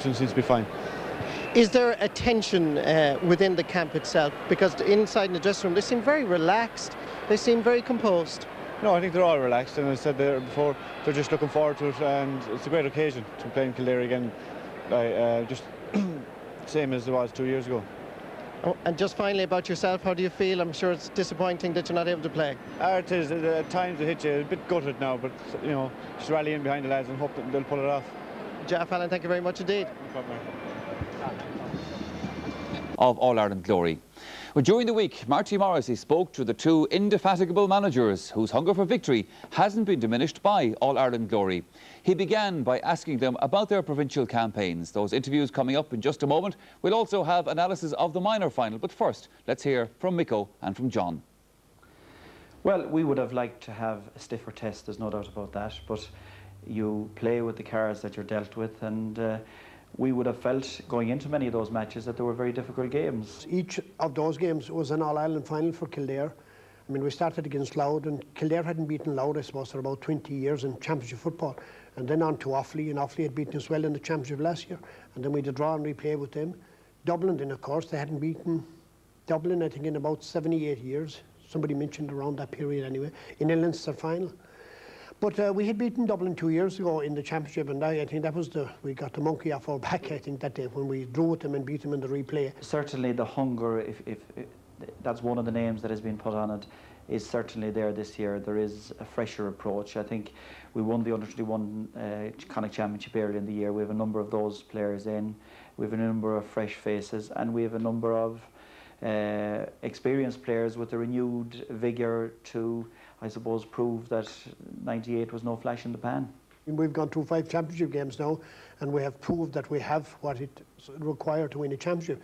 Seems to be fine. Is there a tension within the camp itself? Because inside in the dressing room, they seem very relaxed. They seem very composed. No, I think they're all relaxed, and as I said there before, they're just looking forward to it, and it's a great occasion to play in Kildare again, just same as it was 2 years ago. Oh, and just finally about yourself, how do you feel? I'm sure it's disappointing that you're not able to play. It is, at times it hits you, a bit gutted now, but you know, just rally in behind the lads and hope that they'll pull it off. Jeff Allen, thank you very much indeed. No problem. Of All-Ireland glory. Well, during the week, Marty Morrissey spoke to the two indefatigable managers whose hunger for victory hasn't been diminished by All-Ireland glory. He began by asking them about their provincial campaigns. Those interviews coming up in just a moment. We'll also have analysis of the minor final. But first, let's hear from Miko and from John. Well, we would have liked to have a stiffer test, there's no doubt about that. But you play with the cards that you're dealt with, and we would have felt going into many of those matches that they were very difficult games. Each of those games was an All-Ireland final for Kildare. I mean, we started against Louth, and Kildare hadn't beaten Louth, I suppose, for about 20 years in championship football. And then on to Offaly, and Offaly had beaten us well in the championship last year. And then we did draw and replay with them. Dublin, then of course, they hadn't beaten Dublin, I think, in about 78 years. Somebody mentioned around that period anyway, in a Leinster final. But we had beaten Dublin 2 years ago in the championship, and I think that was we got the monkey off our back, I think, that day when we drew with them and beat them in the replay. Certainly the hunger, if that's one of the names that has been put on it, is certainly there this year. There is a fresher approach. I think we won the Under-21 Connacht Championship earlier in the year. We have a number of those players in. We have a number of fresh faces, and we have a number of experienced players with a renewed vigour to, I suppose, prove that 98 was no flash in the pan. We've gone through 5 championship games now, and we have proved that we have what it required to win a championship.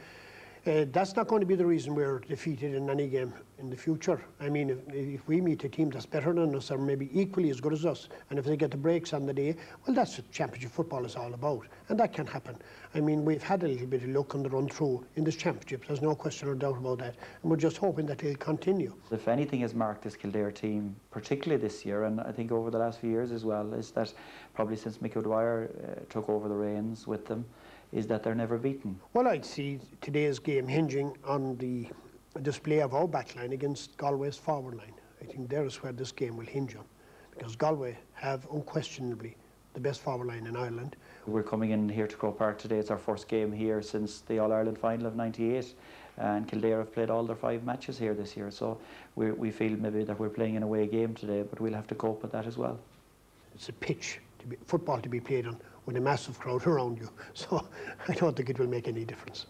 That's not going to be the reason we're defeated in any game in the future. I mean, if we meet a team that's better than us or maybe equally as good as us, and if they get the breaks on the day, well, that's what championship football is all about, and that can happen. I mean, we've had a little bit of luck on the run through in this championship, there's no question or doubt about that, and we're just hoping that it'll continue. If anything has marked this Kildare team, particularly this year, and I think over the last few years as well, is that probably since Mick O'Dwyer took over the reins with them, is that they're never beaten. Well, I'd see today's game hinging on the display of our backline against Galway's forward line. I think there is where this game will hinge on, because Galway have unquestionably the best forward line in Ireland. We're coming in here to Croke Park today. It's our first game here since the All-Ireland final of '98, and Kildare have played all their 5 matches here this year, so we feel maybe that we're playing an away game today, but we'll have to cope with that as well. It's a pitch, football to be played on with a massive crowd around you, so I don't think it will make any difference.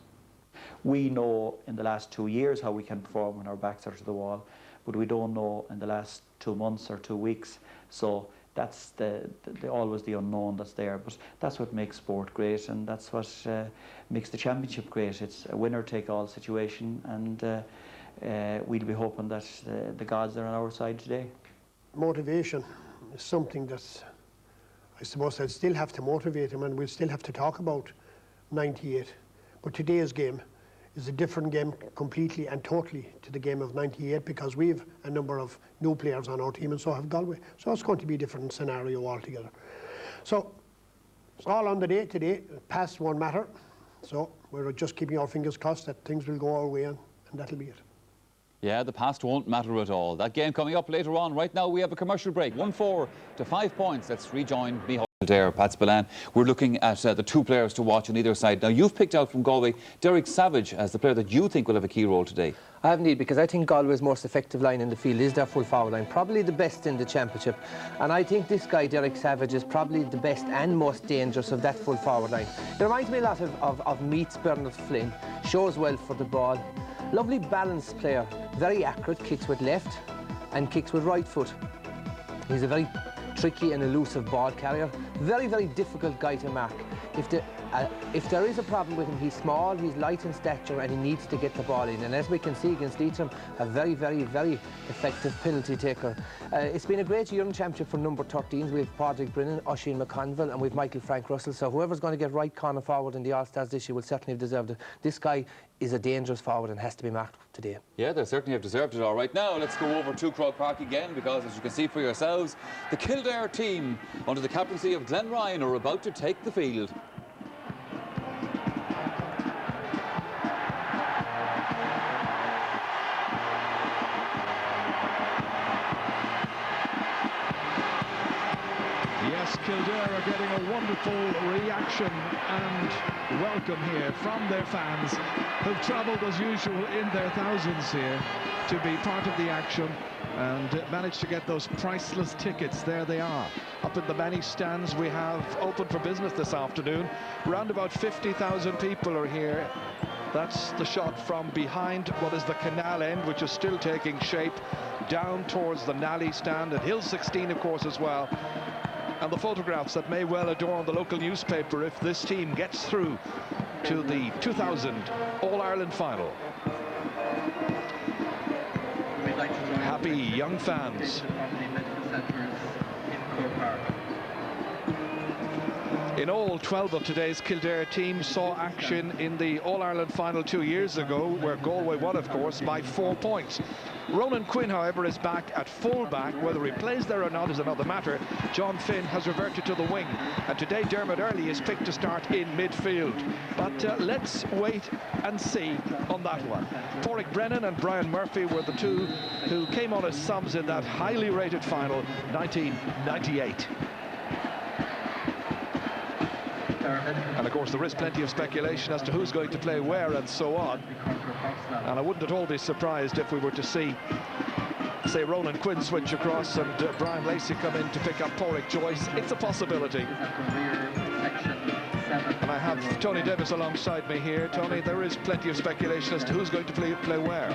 We know in the last 2 years how we can perform when our backs are to the wall, but we don't know in the last 2 months or 2 weeks, so that's always the unknown that's there. But that's what makes sport great, and that's what makes the championship great. It's a winner-take-all situation, and we'll be hoping that the gods are on our side today. Motivation is something that's, I suppose, I'll still have to motivate him, and we'll still have to talk about '98. But today's game is a different game completely and totally to the game of '98, because we have a number of new players on our team, and so have Galway. So it's going to be a different scenario altogether. So it's all on the day today. Past won't matter. So we're just keeping our fingers crossed that things will go our way, and that'll be it. Yeah, the past won't matter at all. That game coming up later on. Right now we have a commercial break. 1-4 to 5 points. Let's rejoin Micheál Kildare, Pat Spillane. We're looking at the 2 players to watch on either side. Now, you've picked out from Galway Derek Savage as the player that you think will have a key role today. I have indeed, because I think Galway's most effective line in the field is their full forward line, probably the best in the championship. And I think this guy, Derek Savage, is probably the best and most dangerous of that full forward line. It reminds me a lot of Meath's Bernard Flynn. Shows well for the ball. Lovely balanced player, very accurate, kicks with left and kicks with right foot. He's a very tricky and elusive ball carrier. Very, very difficult guy to mark. If there is a problem with him, he's small, he's light in stature, and he needs to get the ball in. And as we can see against Leitrim, a very, very, very effective penalty taker. It's been a great year in the championship for number 13s. We have Padraig Brennan, Oisin McConville, and we have Michael Frank Russell. So whoever's going to get right corner forward in the All-Stars this year will certainly have deserved it. This guy is a dangerous forward and has to be marked today. Yeah, they certainly have deserved it all. Right now, let's go over to Croke Park again, because as you can see for yourselves, the Kildare team, under the captaincy of Glenn Ryan, are about to take the field. Kildare are getting a wonderful reaction and welcome here from their fans, who've travelled as usual in their thousands here to be part of the action and managed to get those priceless tickets. There they are, up in the many stands we have open for business this afternoon. Around about 50,000 people are here. That's the shot from behind what is the canal end, which is still taking shape, down towards the Nally stand, and Hill 16 of course as well. And the photographs that may well adorn the local newspaper if this team gets through to the 2000 All-Ireland final. Happy young fans. In all, 12 of today's Kildare teams saw action in the All-Ireland final 2 years ago, where Galway won, of course, by 4 points. Ronan Quinn, however, is back at full-back. Whether he plays there or not is another matter. John Finn has reverted to the wing, and today Dermot Earley is picked to start in midfield. But let's wait and see on that one. Pádraig Brennan and Brian Murphy were the two who came on as subs in that highly rated final, 1998. And of course there is plenty of speculation as to who's going to play where and so on. And I wouldn't at all be surprised if we were to see, say, Ronan Quinn switch across and Brian Lacey come in to pick up Pádraig Joyce. It's a possibility. And I have Tony Davis alongside me here. Tony, there is plenty of speculation as to who's going to play where.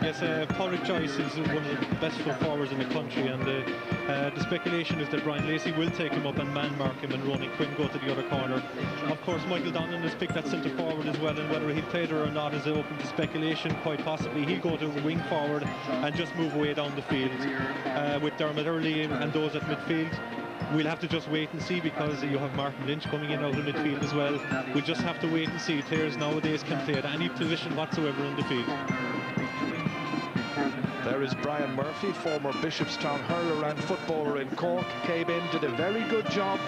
Yes, Pádraig Joyce is one of the best full forwards in the country, and the speculation is that Brian Lacey will take him up and man-mark him, and Ronan Quinn go to the other corner. Of course, Michael Donlan has picked that centre forward as well, and whether he'll play there or not is open to speculation. Quite possibly he'll go to wing forward and just move away down the field. With Dermot Earley and those at midfield, we'll have to just wait and see, because you have Martin Lynch coming in out of midfield as well. We'll just have to wait and see. Players nowadays can play at any position whatsoever in the field. There is Brian Murphy, former Bishopstown hurler and footballer in Cork, came in, did a very good job.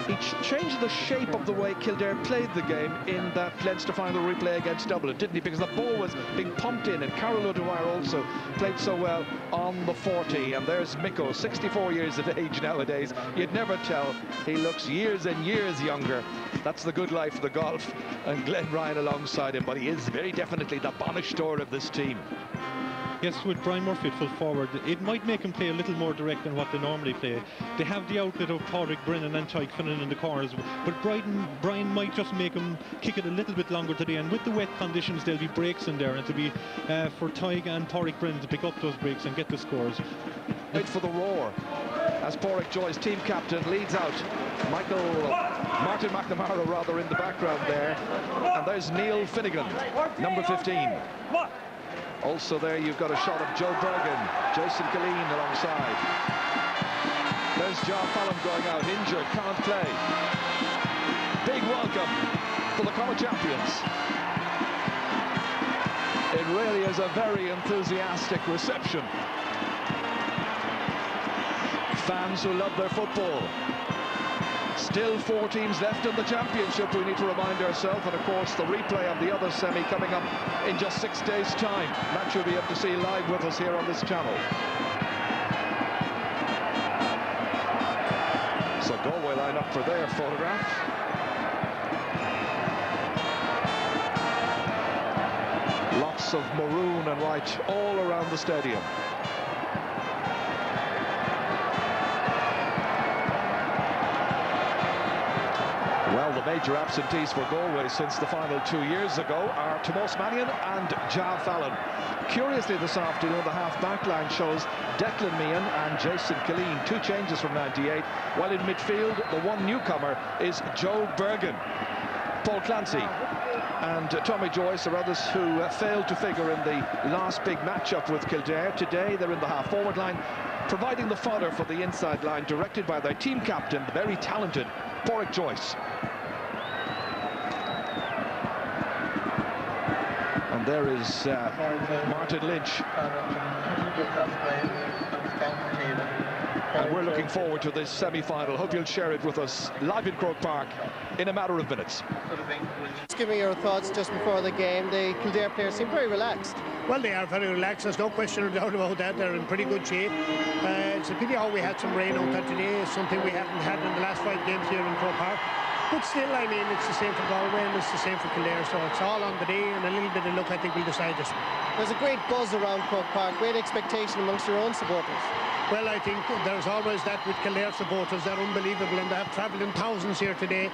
He changed the shape of the way Kildare played the game in that Leinster final replay against Dublin, didn't he? Because the ball was being pumped in, and Carol O'Dwyer also played so well on the 40. And there's Miko, 64 years of age nowadays. You'd never tell. He looks years and years younger. That's the good life of the golf. And Glenn Ryan alongside him, but he is very definitely the Banish door of this team. Yes, with Brian Murphy at full forward, it might make him play a little more direct than what they normally play. They have the outlet of Pádraig Brennan and Tadhg Finnan in the corners, but Brian might just make him kick it a little bit longer today, and with the wet conditions there'll be breaks in there, and to be for Tadhg and Pádraig Brennan to pick up those breaks and get the scores. Wait for the roar as Pádraig Joyce, team captain, leads out. Martin McNamara rather in the background there, and there's Neil Finnegan, number 15. Also there you've got a shot of Joe Bergen, Jason Killeen alongside. There's Jar Fallon going out, injured, can't play. Big welcome for the Connacht champions. It really is a very enthusiastic reception. Fans who love their football. Still 4 teams left in the championship, we need to remind ourselves, and of course the replay of the other semi coming up in just 6 days' time. That you'll be able to see live with us here on this channel. So Galway line up for their photograph. Lots of maroon and white all around the stadium. Well, the major absentees for Galway since the final 2 years ago are Tomás Mannion and Jar Fallon. Curiously, this afternoon, the half-back line shows Declan Meehan and Jason Killeen, 2 changes from 98, while in midfield, the one newcomer is Joe Bergen. Paul Clancy and Tommy Joyce are others who failed to figure in the last big matchup with Kildare. Today, they're in the half-forward line, providing the fodder for the inside line, directed by their team captain, the very talented Pádraig Joyce. And there is Martin Lynch. And we're looking forward to this semi-final. Hope you'll share it with us live in Croke Park in a matter of minutes. Just give me your thoughts just before the game. The Kildare players seem very relaxed. Well, they are very relaxed. There's no question or doubt about that. They're in pretty good shape. It's a pity how we had some rain out there today. It's something we haven't had in the last 5 games here in Croke Park. But still, I mean, it's the same for Galway and it's the same for Kildare. So it's all on the day, and a little bit of luck, I think, will decide this one. There's a great buzz around Croke Park, great expectation amongst your own supporters. Well, I think there's always that with Kildare supporters. They're unbelievable, and they have travelled in thousands here today.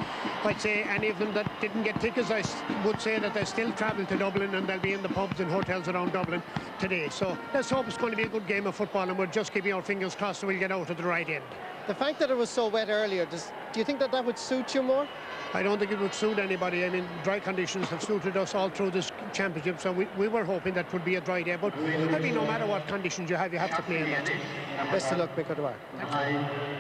I'd say any of them that didn't get tickets, I would say that they still travel to Dublin, and they'll be in the pubs and hotels around Dublin today. So let's hope it's going to be a good game of football, and we're just keeping our fingers crossed so we'll get out at the right end. The fact that it was so wet earlier, do you think that would suit you more? I don't think it would suit anybody. I mean, dry conditions have suited us all through this championship, so we were hoping that would be a dry day. But I mean, no matter what conditions you have to play in that. Best of luck, Mick O'Dwyer.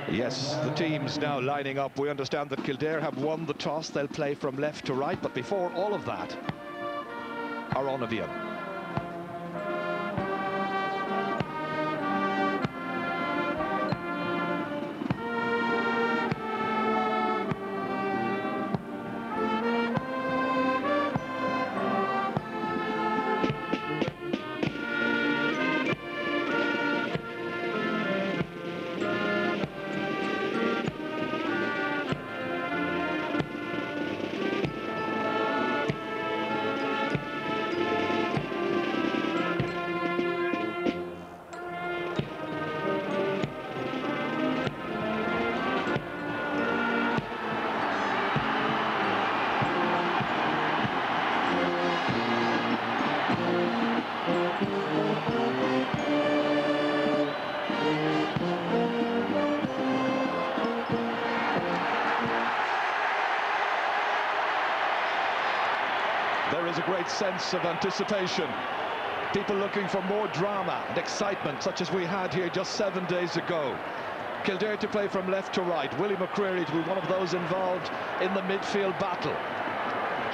Yes, the teams now lining up. We understand that Kildare have won the toss. They'll play from left to right. But before all of that, Aronavian. There is a great sense of anticipation. People looking for more drama and excitement, such as we had here just 7 days ago. Kildare to play from left to right. Willie McCreary to be one of those involved in the midfield battle.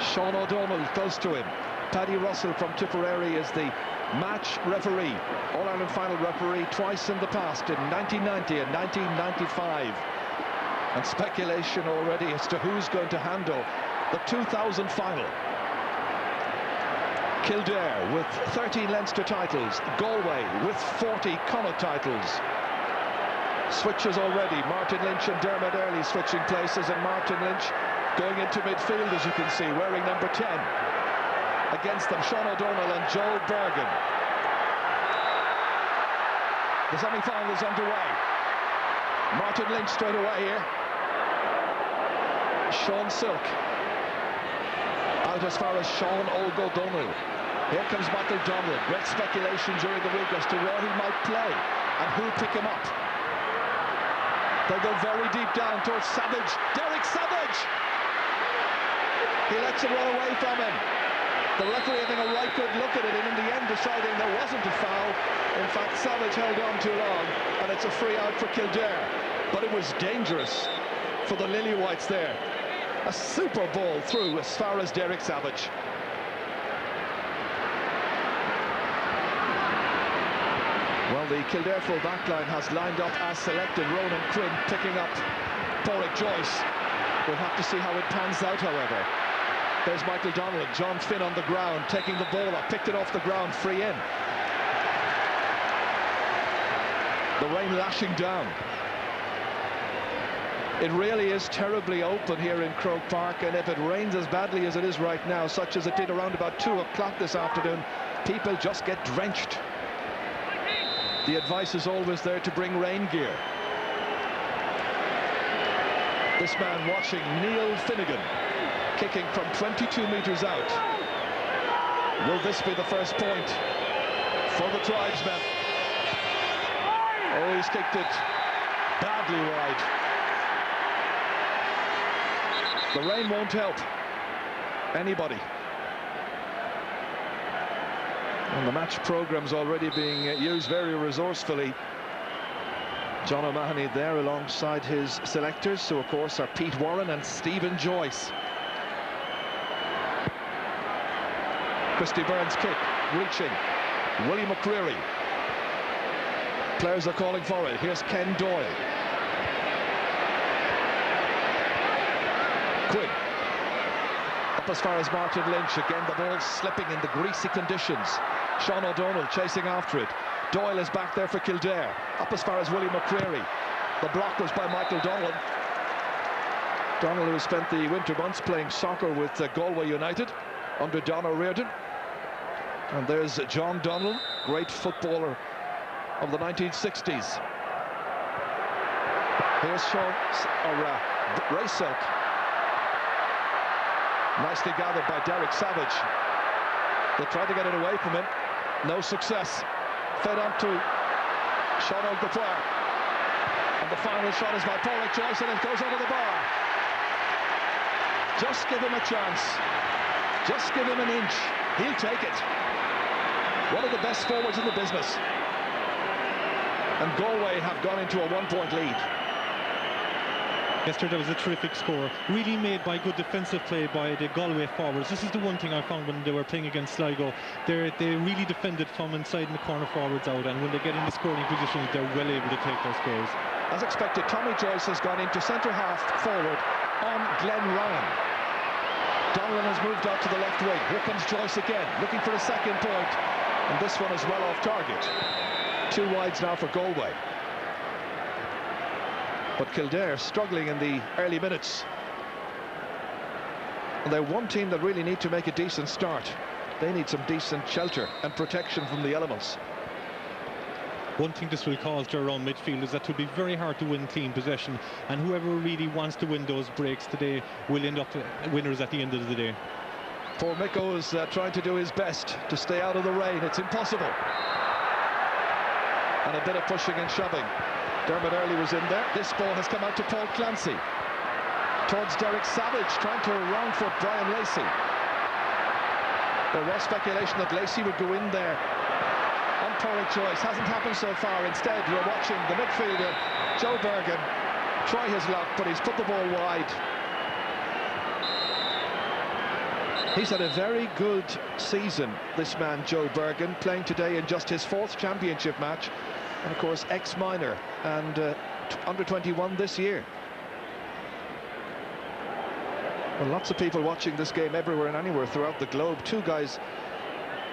Sean O'Donnell close to him. Paddy Russell from Tipperary is the match referee. All-Ireland final referee twice in the past, in 1990 and 1995. And speculation already as to who's going to handle the 2000 final. Kildare with 13 Leinster titles, Galway with 40 Connacht titles. Switches already, Martin Lynch and Dermot Earley switching places, and Martin Lynch going into midfield, as you can see, wearing number 10. Against them, Sean O'Donnell and Joel Bergen. The semi-final is underway. Martin Lynch straight away here. Sean Silk. Out as far as Sean O'Donnell. Here comes Michael Donald. Great speculation during the week as to where he might play and who'll pick him up. They go very deep down towards Savage. Derek Savage! He lets it run away from him. The referee having a right good look at it, and in the end deciding there wasn't a foul. In fact, Savage held on too long, and it's a free out for Kildare. But it was dangerous for the Lily Whites there. A super ball through as far as Derek Savage. Well, the Kildare full back line has lined up as selected. Ronan Quinn picking up Porrick Joyce. We'll have to see how it pans out, however. There's Michael Donald, John Finn on the ground, taking the ball up, picked it off the ground, free in. The rain lashing down. It really is terribly open here in Croke Park, and if it rains as badly as it is right now, such as it did around about 2 o'clock this afternoon, people just get drenched. The advice is always there to bring rain gear. This man watching, Neil Finnegan, kicking from 22 metres out. Will this be the first point for the tribesmen? Oh, he's kicked it badly wide. The rain won't help anybody. And the match program's already being used very resourcefully. John O'Mahony there alongside his selectors, who of course are Pete Warren and Stephen Joyce. Christy Burns kick, reaching. Willie McCreary. Players are calling for it. Here's Ken Doyle. Quinn. Up as far as Martin Lynch. Again, the ball slipping in the greasy conditions. Sean O'Donnell chasing after it. Doyle is back there for Kildare. Up as far as Willie McCreary. The block was by Michael Donlan. Donald, who spent the winter months playing soccer with Galway United under Don O'Riordan. And there's John Donlan, great footballer of the 1960s. Here's Ray Silk. Nicely gathered by Derek Savage. They tried to get it away from him. No success. Fed on to Sean O'Donnell. And the final shot is by Pádraig Joyce, and it goes over the bar. Just give him a chance. Just give him an inch. He'll take it. One of the best forwards in the business. And Galway have gone into a 1-point lead. Yesterday was a terrific score, really made by good defensive play by the Galway forwards. This is the one thing I found when they were playing against Sligo. They really defended from inside and the corner forwards out, and when they get in the scoring positions, they're well able to take their scores. As expected, Tommy Joyce has gone into centre-half forward on Glenn Ryan. Donlan has moved out to the left wing. Here comes Joyce again, looking for a second point. And this one is well off target. 2 wides now for Galway. But Kildare struggling in the early minutes. And they're one team that really need to make a decent start. They need some decent shelter and protection from the elements. One thing this will cause to around midfield is that it will be very hard to win clean possession, and whoever really wants to win those breaks today will end up winners at the end of the day. Poor Micko is trying to do his best to stay out of the rain. It's impossible. And a bit of pushing and shoving. Dermot Earley was in there. This ball has come out to Paul Clancy. Towards Derek Savage, trying to wrong foot Brian Lacey. There was speculation that Lacey would go in there on Pádraig Joyce. Hasn't happened so far. Instead, we're watching the midfielder, Joe Bergen, try his luck, but he's put the ball wide. He's had a very good season, this man, Joe Bergen, playing today in just his 4th championship match. And of course, ex-minor and under 21 this year. Well, lots of people watching this game everywhere and anywhere throughout the globe. 2 guys,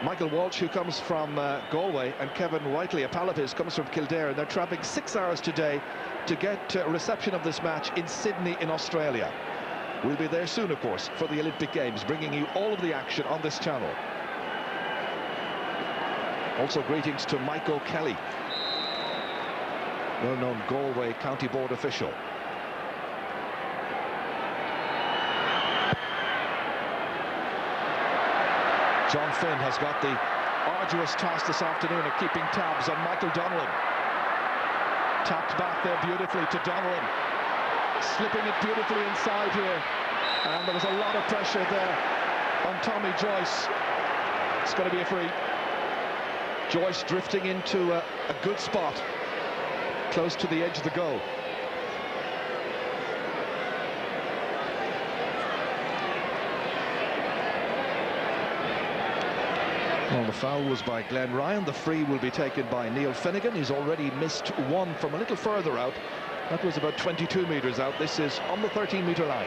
Michael Walsh, who comes from Galway, and Kevin Whiteley, a pal of his, comes from Kildare. And they're travelling 6 hours today to get a reception of this match in Sydney in Australia. We'll be there soon, of course, for the Olympic Games, bringing you all of the action on this channel. Also greetings to Mike O'Kelly, well-known Galway County Board official. John Finn has got the arduous task this afternoon of keeping tabs on Michael Donlan. Tapped back there beautifully to Donlan. Slipping it beautifully inside here. And there was a lot of pressure there on Tommy Joyce. It's going to be a free. Joyce drifting into a good spot, close to the edge of the goal. Well, the foul was by Glenn Ryan. The free will be taken by Neil Finnegan. He's already missed one from a little further out. That was about 22 metres out. This is on the 13-metre line.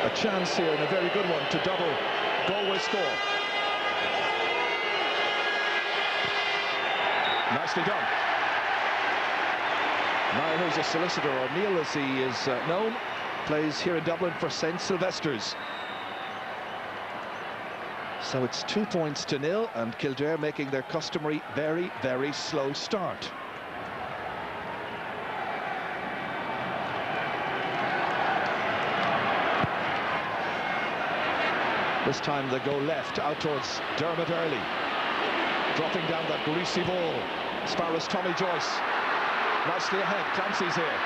A chance here, and a very good one, to double Galway's score. Nicely done. Now here's a solicitor, or Neil as he is known, plays here in Dublin for St. Sylvester's. So it's 2 points to 0, and Kildare making their customary very, very slow start. This time they go left, out towards Dermot Earley. Dropping down that greasy ball. As far as Tommy Joyce. Nicely ahead, Clancy's here.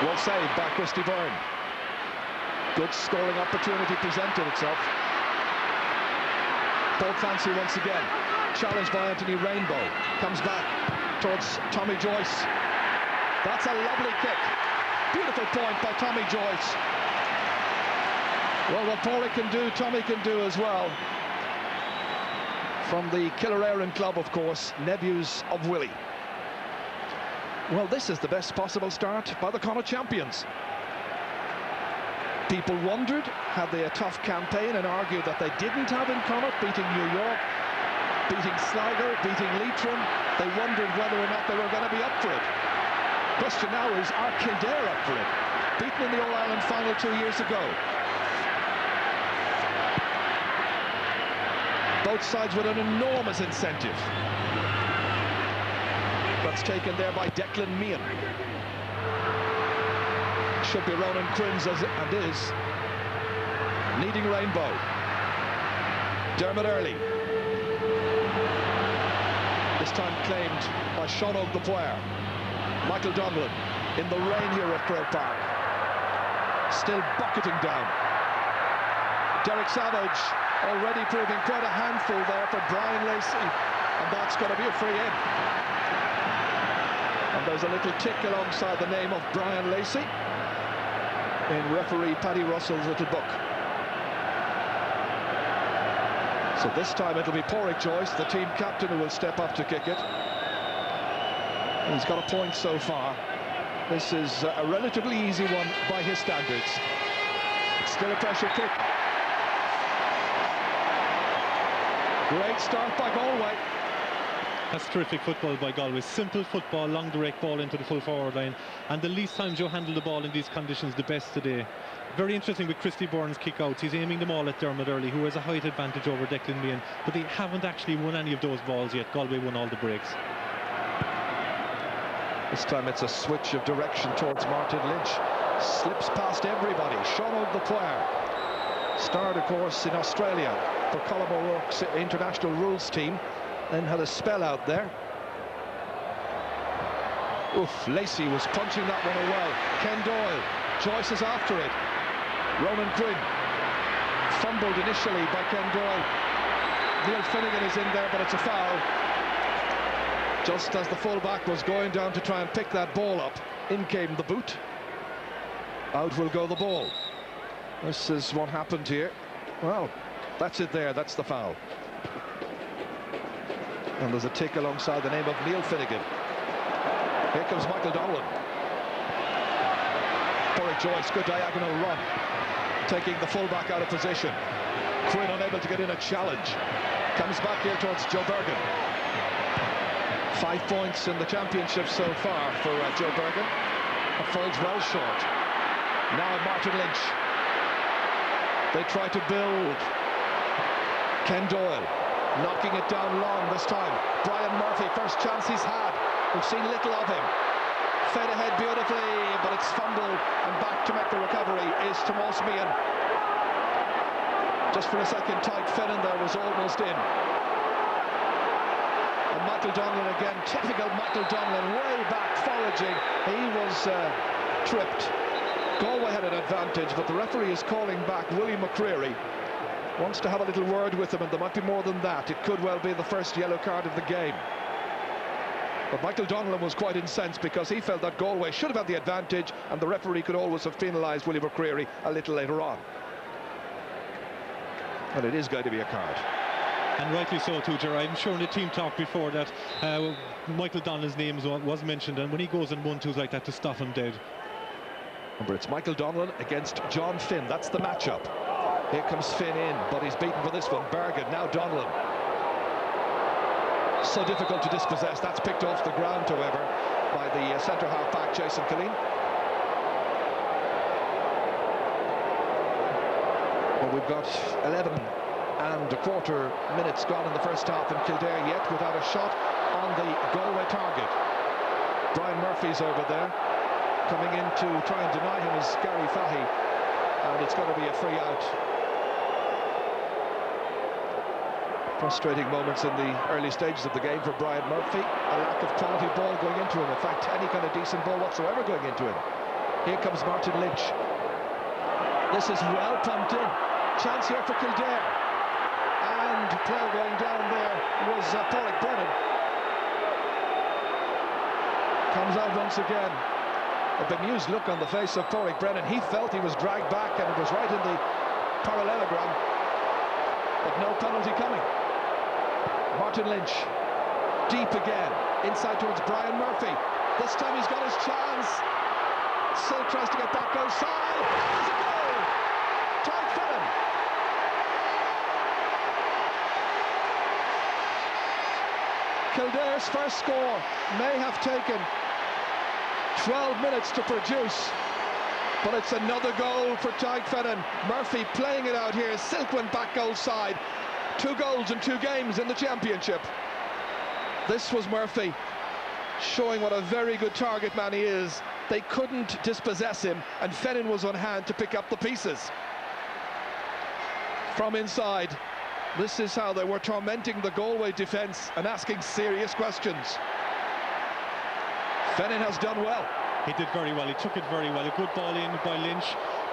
Well saved by Christy Byrne. Good scoring opportunity presented itself. Paul Clancy once again. Challenged by Anthony Rainbow. Comes back towards Tommy Joyce. That's a lovely kick. Beautiful point by Tommy Joyce. Well, what Pádraig can do, Tommy can do as well. From the Kildare club, of course, nephews of Willie. Well, this is the best possible start by the Connacht champions. People wondered, had they a tough campaign, and argued that they didn't have in Connacht, beating New York, beating Sligo, beating Leitrim. They wondered whether or not they were going to be up for it. Question now is, are Kildare up for it? Beaten in the All-Ireland final 2 years ago. Both sides with an enormous incentive. That's taken there by Declan Meehan. Should be Ronan Quinn's and is. Needing Rainbow. Dermot Early. This time claimed by Sean O'Dwyer. Michael Donlan in the rain here at Croke Park. Still bucketing down. Derek Savage already proving quite a handful there for Brian Lacey. And that's going to be a free in. And there's a little tick alongside the name of Brian Lacey in referee Paddy Russell's little book. So this time it'll be Porrick Joyce, the team captain, who will step up to kick it. He's got a point so far. This is a relatively easy one by his standards. It's still a pressure kick. Great start by Galway. That's terrific football by Galway. Simple football, long direct ball into the full forward line. And the least times you handle the ball in these conditions, the best today. Very interesting with Christy Byrne's kick-outs. He's aiming them all at Dermot Early, who has a height advantage over Declan Meehan. But they haven't actually won any of those balls yet. Galway won all the breaks. This time it's a switch of direction towards Martin Lynch. Slips past everybody. Sean O'Dwyer. Starred, of course, in Australia for Colm O'Rourke's international rules team. Then had a spell out there. Oof, Lacey was punching that one away. Ken Doyle, Joyce is after it. Ronan Quinn, fumbled initially by Ken Doyle. Neil Finnegan is in there, but it's a foul. Just as the full-back was going down to try and pick that ball up, in came the boot. Out will go the ball. This is what happened here. Well, that's it there, that's the foul. And there's a tick alongside the name of Neil Finnegan. Here comes Michael Donlan. Porrick Joyce, good diagonal run. Taking the fullback out of position. Quinn unable to get in a challenge. Comes back here towards Joe Bergen. 5 points in the championship so far for Joe Bergen. That falls well short. Now Martin Lynch. They try to build. Ken Doyle. Knocking it down long this time. Brian Murphy, first chance he's had. We've seen little of him. Fed ahead beautifully, but it's fumbled, and back to make the recovery is Tomas Meehan. Just for a second, tight Fennan there was almost in. And Michael Donlan again, typical Michael Donlan, way back foraging. He was tripped. Galway had an advantage, but the referee is calling back Willie McCreary. Wants to have a little word with him, and there might be more than that. It could well be the first yellow card of the game. But Michael Donlan was quite incensed because he felt that Galway should have had the advantage, and the referee could always have penalised Willie McCreary a little later on. And it is going to be a card. And rightly so too, Gerard. I'm sure in the team talk before that Michael Donlan's name was mentioned, and when he goes in 1-2s like that, to stop him dead. Remember, it's Michael Donlan against John Finn. That's the matchup. Here comes Finn in, but he's beaten for this one. Bergen, now Donlan. So difficult to dispossess. That's picked off the ground, however, by the centre half-back, Jason Killeen. Well, we've got 11 and a quarter minutes gone in the first half in Kildare, yet without a shot on the Galway target. Brian Murphy's over there. Coming in to try and deny him is Gary Fahy, and it's going to be a free out. Frustrating moments in the early stages of the game for Brian Murphy. A lack of quality ball going into him. In fact, any kind of decent ball whatsoever going into him. Here comes Martin Lynch. This is well pumped in. Chance here for Kildare. And play going down there was Porrick Brennan. Comes out once again. A bemused look on the face of Porrick Brennan. He felt he was dragged back, and it was right in the parallelogram. But no penalty coming. Martin Lynch, deep again, inside towards Brian Murphy. This time he's got his chance. Still tries to get back outside. There's a goal! Kildare's first score may have taken 12 minutes to produce, but it's another goal for Tadhg Fennan. Murphy playing it out here. Silk went back goal side. 2 goals in 2 games in the championship. This was Murphy showing what a very good target man he is. They couldn't dispossess him, and Fennan was on hand to pick up the pieces. From inside, this is how they were tormenting the Galway defence and asking serious questions. Fennan has done well. He did very well, he took it very well. A good ball in by Lynch.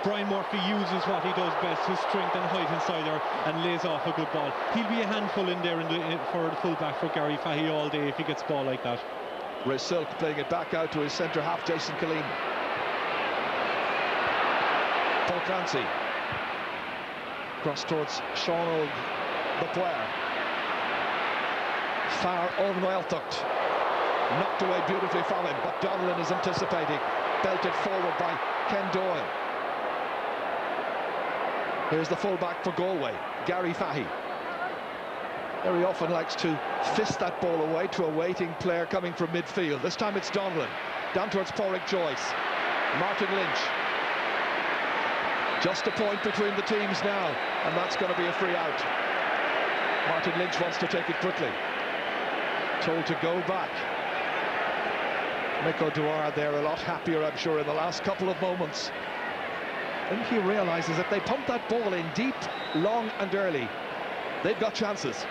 Brian Murphy uses what he does best, his strength and height inside there, and lays off a good ball. He'll be a handful in there for the full-back for Gary Fahy all day if he gets a ball like that. Ray Silk playing it back out to his centre half, Jason Killeen. Paul Clancy. Cross towards Sean the player. Far Owen-Weltucht. Knocked away beautifully from him, but Donnellan is anticipating. Belted forward by Ken Doyle. Here's the full-back for Galway, Gary Fahy. Very often likes to fist that ball away to a waiting player coming from midfield. This time it's Donnellan. Down towards Porrick Joyce. Martin Lynch. Just a point between the teams now, and that's going to be a free out. Martin Lynch wants to take it quickly. Told to go back. Mick O'Dwyer there a lot happier, I'm sure, in the last couple of moments. I think he realises that they pump that ball in deep, long and early. They've got chances.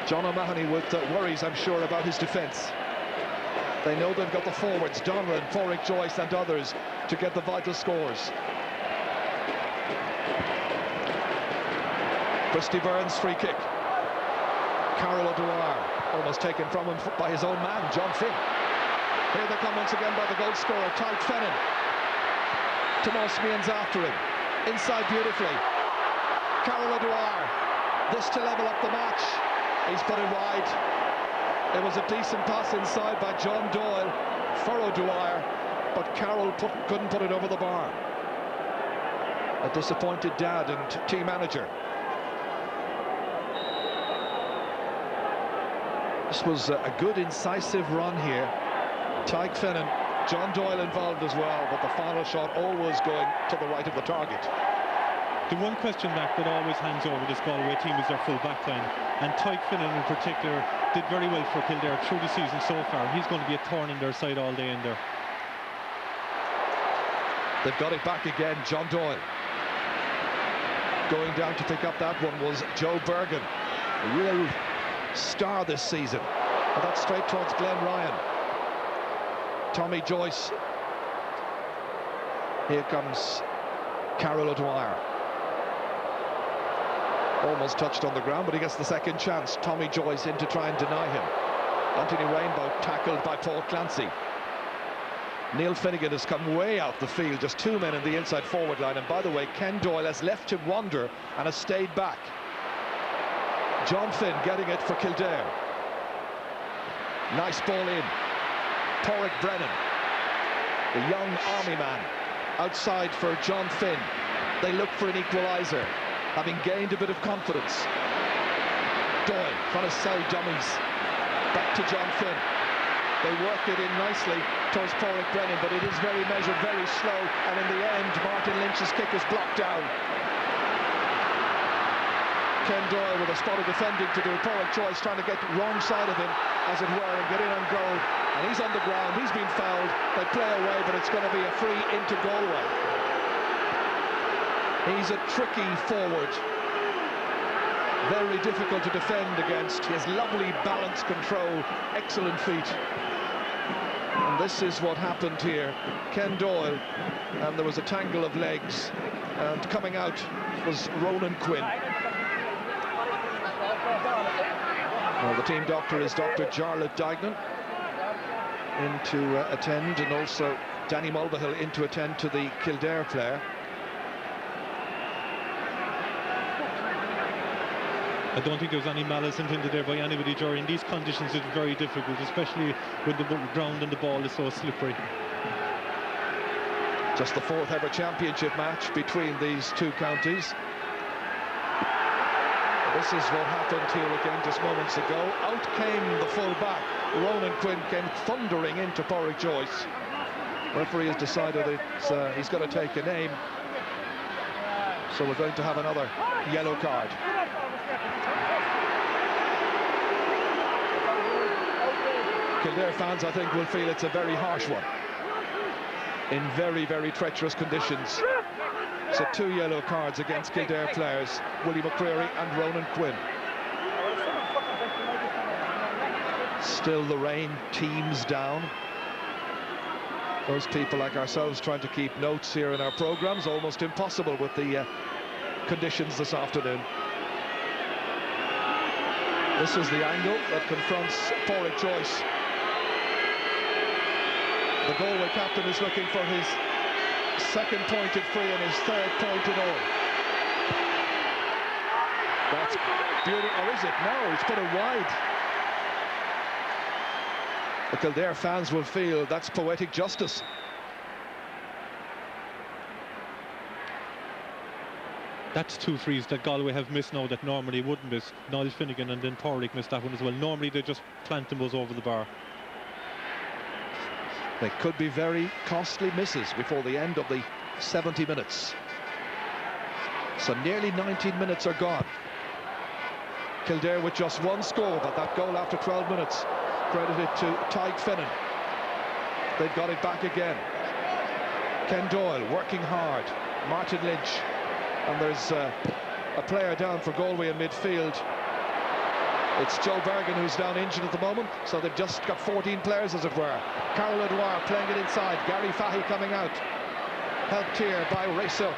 John O'Mahony with worries, I'm sure, about his defence. They know they've got the forwards, Donnellan, Porrick Joyce and others, to get the vital scores. Christy Burns free kick. Carol O'Dwyer almost taken from him by his own man, John Finn. Here they come once again by the goal scorer, Tadhg Fennan. Tomas Meehan's after him. Inside beautifully. Carol O'Dwyer. This to level up the match. He's put it wide. It was a decent pass inside by John Doyle for O'Dwyer, but Carroll couldn't put it over the bar. A disappointed dad and team manager. This was a good incisive run here. Tadhg Fennan, John Doyle involved as well, but the final shot always going to the right of the target. The one question mark that always hangs over this Galway team is their full back line, and Tadhg Fennan in particular did very well for Kildare through the season so far. He's going to be a thorn in their side all day in there. They've got it back again, John Doyle. Going down to pick up that one was Joe Bergen, a real star this season. And that's straight towards Glenn Ryan. Tommy Joyce. Here comes Carol O'Dwyer. Almost touched on the ground, but he gets the second chance. Tommy Joyce in to try and deny him. Anthony Rainbow tackled by Paul Clancy. Neil Finnegan has come way out the field, just 2 men in the inside forward line. And by the way, Ken Doyle has left him wander and has stayed back. John Finn getting it for Kildare. Nice ball in. Porrick Brennan, the young army man, outside for John Finn. They look for an equaliser, having gained a bit of confidence. Doyle trying to sell dummies. Back to John Finn. They work it in nicely towards Porrick Brennan, but it is very measured, very slow, and in the end, Martin Lynch's kick is blocked down. Ken Doyle with a spot of defending to do. Porrick Joyce trying to get wrong side of him, as it were, and get in on goal. And he's on the ground, he's been fouled. They play away, but it's going to be a free into Galway. He's a tricky forward. Very difficult to defend against. He has lovely balance control, excellent feet. And this is what happened here. Ken Doyle, and there was a tangle of legs. And coming out was Ronan Quinn. Well, the team doctor is Dr. Jarlath Dignan, in to attend, and also Danny Mulvihill in to attend to the Kildare player. I don't think there's any malice intended there by anybody during these conditions. It's very difficult, especially when the ground and the ball is so slippery. Just the 4th ever championship match between these two counties. This is what happened here again just moments ago. Out came the full back. Ronan Quinn came thundering into Porrick Joyce. Referee has decided he's going to take a name. So we're going to have another yellow card. Kildare fans, I think, will feel it's a very harsh one. In very, very treacherous conditions. So 2 yellow cards against Kildare players, Willie McCreary and Ronan Quinn. Still the rain teems down. Those people like ourselves trying to keep notes here in our programmes, almost impossible with the conditions this afternoon. This is the angle that confronts Porrick Joyce. The Galway captain is looking for his second pointed free and his third point in all. That's beautiful, or is it? No, he's put it wide. The Kildare fans will feel that's poetic justice. That's 2 frees that Galway have missed now that normally wouldn't miss. Niall Finnegan and then Porrick missed that one as well. Normally they just plant them over the bar. They could be very costly misses before the end of the 70 minutes. So nearly 19 minutes are gone. Kildare with just 1 score, but that goal after 12 minutes credited to Tyke Finnan. They've got it back again. Ken Doyle working hard. Martin Lynch. And there's a player down for Galway in midfield. It's Joe Bergen who's down injured at the moment, so they've just got 14 players, as it were. Carol O'Dwyer playing it inside. Gary Fahy coming out. Helped here by Ray Silk.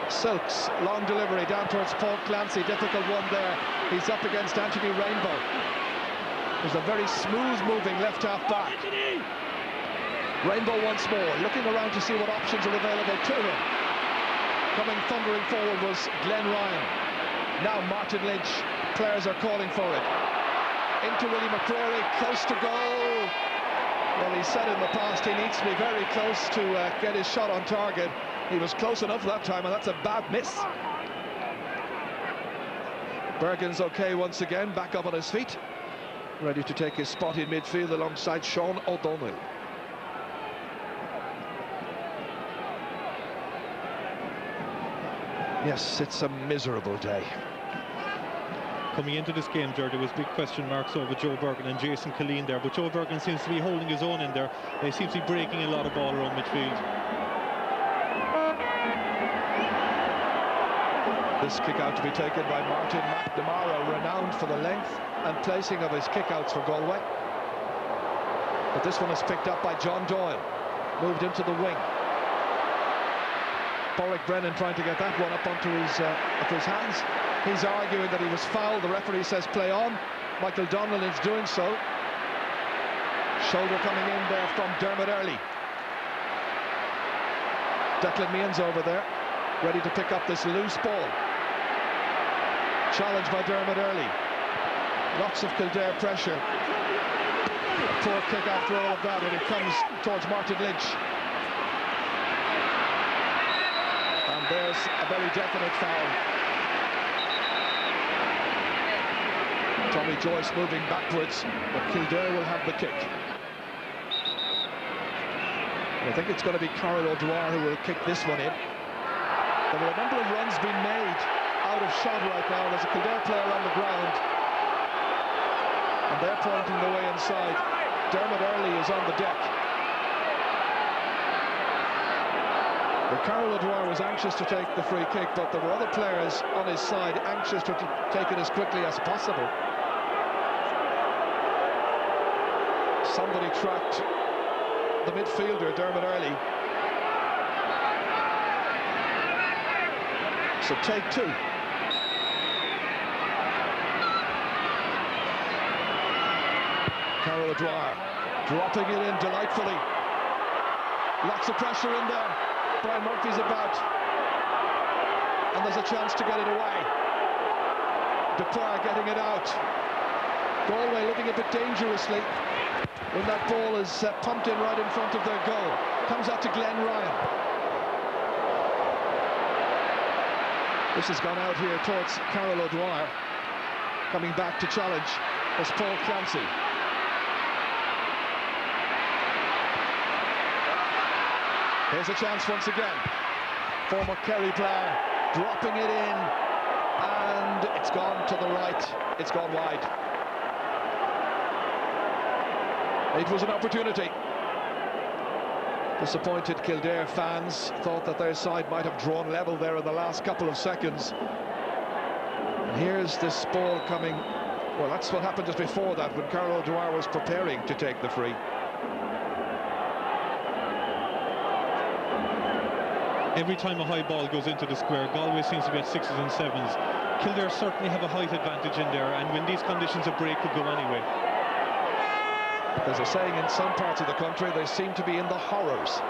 Silk's long delivery down towards Paul Clancy. Difficult one there. He's up against Anthony Rainbow. There's a very smooth-moving left-half back. Rainbow once more, looking around to see what options are available to him. Coming thundering forward was Glenn Ryan. Now Martin Lynch. Players are calling for it. Into Willie McCreary, close to goal. Well, he said in the past he needs to be very close to get his shot on target. He was close enough that time, and that's a bad miss. Bergen's okay once again, back up on his feet. Ready to take his spot in midfield alongside Sean O'Donnell. Yes, it's a miserable day. Coming into this game, Ger, there was big question marks over Joe Bergen and Jason Killeen there, but Joe Bergen seems to be holding his own in there. He seems to be breaking a lot of ball around midfield. This kick out to be taken by Martin McNamara, renowned for the length and placing of his kick-outs for Galway. But this one is picked up by John Doyle, moved into the wing. Porrick Brennan trying to get that one up onto his hands. He's arguing that he was fouled. The referee says play on. Michael Donnellan is doing so. Shoulder coming in there from Dermot Early. Declan Meehan's over there, ready to pick up this loose ball. Challenged by Dermot Early. Lots of Kildare pressure. A poor kick after all of that, and it comes towards Martin Lynch. And there's a very definite foul. Tommy Joyce moving backwards, but Kildare will have the kick. I think it's going to be Carol O'Dwyer who will kick this one in. There were a number of runs being made out of shot right now. There's a Kildare player on the ground, and they're pointing the way inside. Dermot Early is on the deck. Well, Carol O'Dwyer was anxious to take the free kick, but there were other players on his side anxious to take it as quickly as possible. Somebody tracked the midfielder, Dermot Early. So take 2. Carol O'Dwyer dropping it in delightfully. Lots of pressure in there. Brian Murphy's about. And there's a chance to get it away. Dupre getting it out. Galway looking a bit dangerously when that ball is pumped in right in front of their goal. Comes out to Glenn Ryan. This has gone out here towards Carol O'Dwyer. Coming back to challenge was Paul Clancy. Here's a chance once again. Former Kerry player dropping it in, and it's gone to the right. It's gone wide. It was an opportunity. Disappointed Kildare fans thought that their side might have drawn level there in the last couple of seconds. And here's this ball coming. Well, that's what happened just before that when Carol O'Dwyer was preparing to take the free. Every time a high ball goes into the square, Galway seems to be at 6s and 7s. Kildare certainly have a height advantage in there, and when these conditions, a break could go anyway. There's a saying in some parts of the country, they seem to be in the horrors.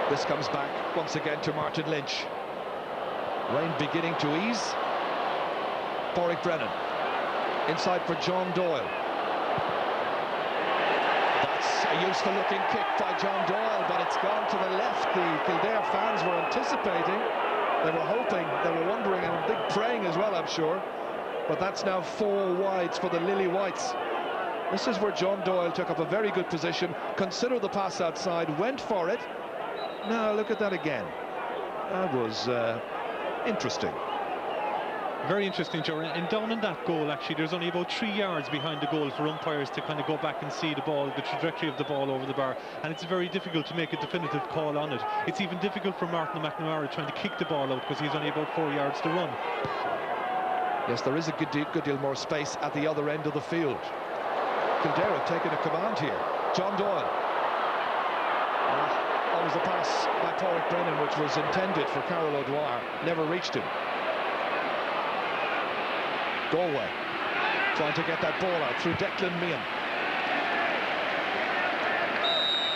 This comes back once again to Martin Lynch. Rain beginning to ease. Pádraig Brennan inside for John Doyle. That's a useful looking kick by John Doyle, but it's gone to the left. The Kildare fans were anticipating, they were hoping, they were wondering, and a big praying as well, I'm sure. But that's now 4 wides for the Lily Whites. This is where John Doyle took up a very good position, considered the pass outside, went for it. Now look at that again. That was interesting. Very interesting, Joe. And down in that goal, actually, there's only about 3 yards behind the goal for umpires to kind of go back and see the ball, the trajectory of the ball over the bar. And it's very difficult to make a definitive call on it. It's even difficult for Martin McNamara trying to kick the ball out because he's only about 4 yards to run. Yes, there is a good deal more space at the other end of the field. Kildare have taken a command here. John Doyle. That was a pass by Pádraig Brennan, which was intended for Carol O'Dwyer. Never reached him. Galway trying to get that ball out through Declan Meehan.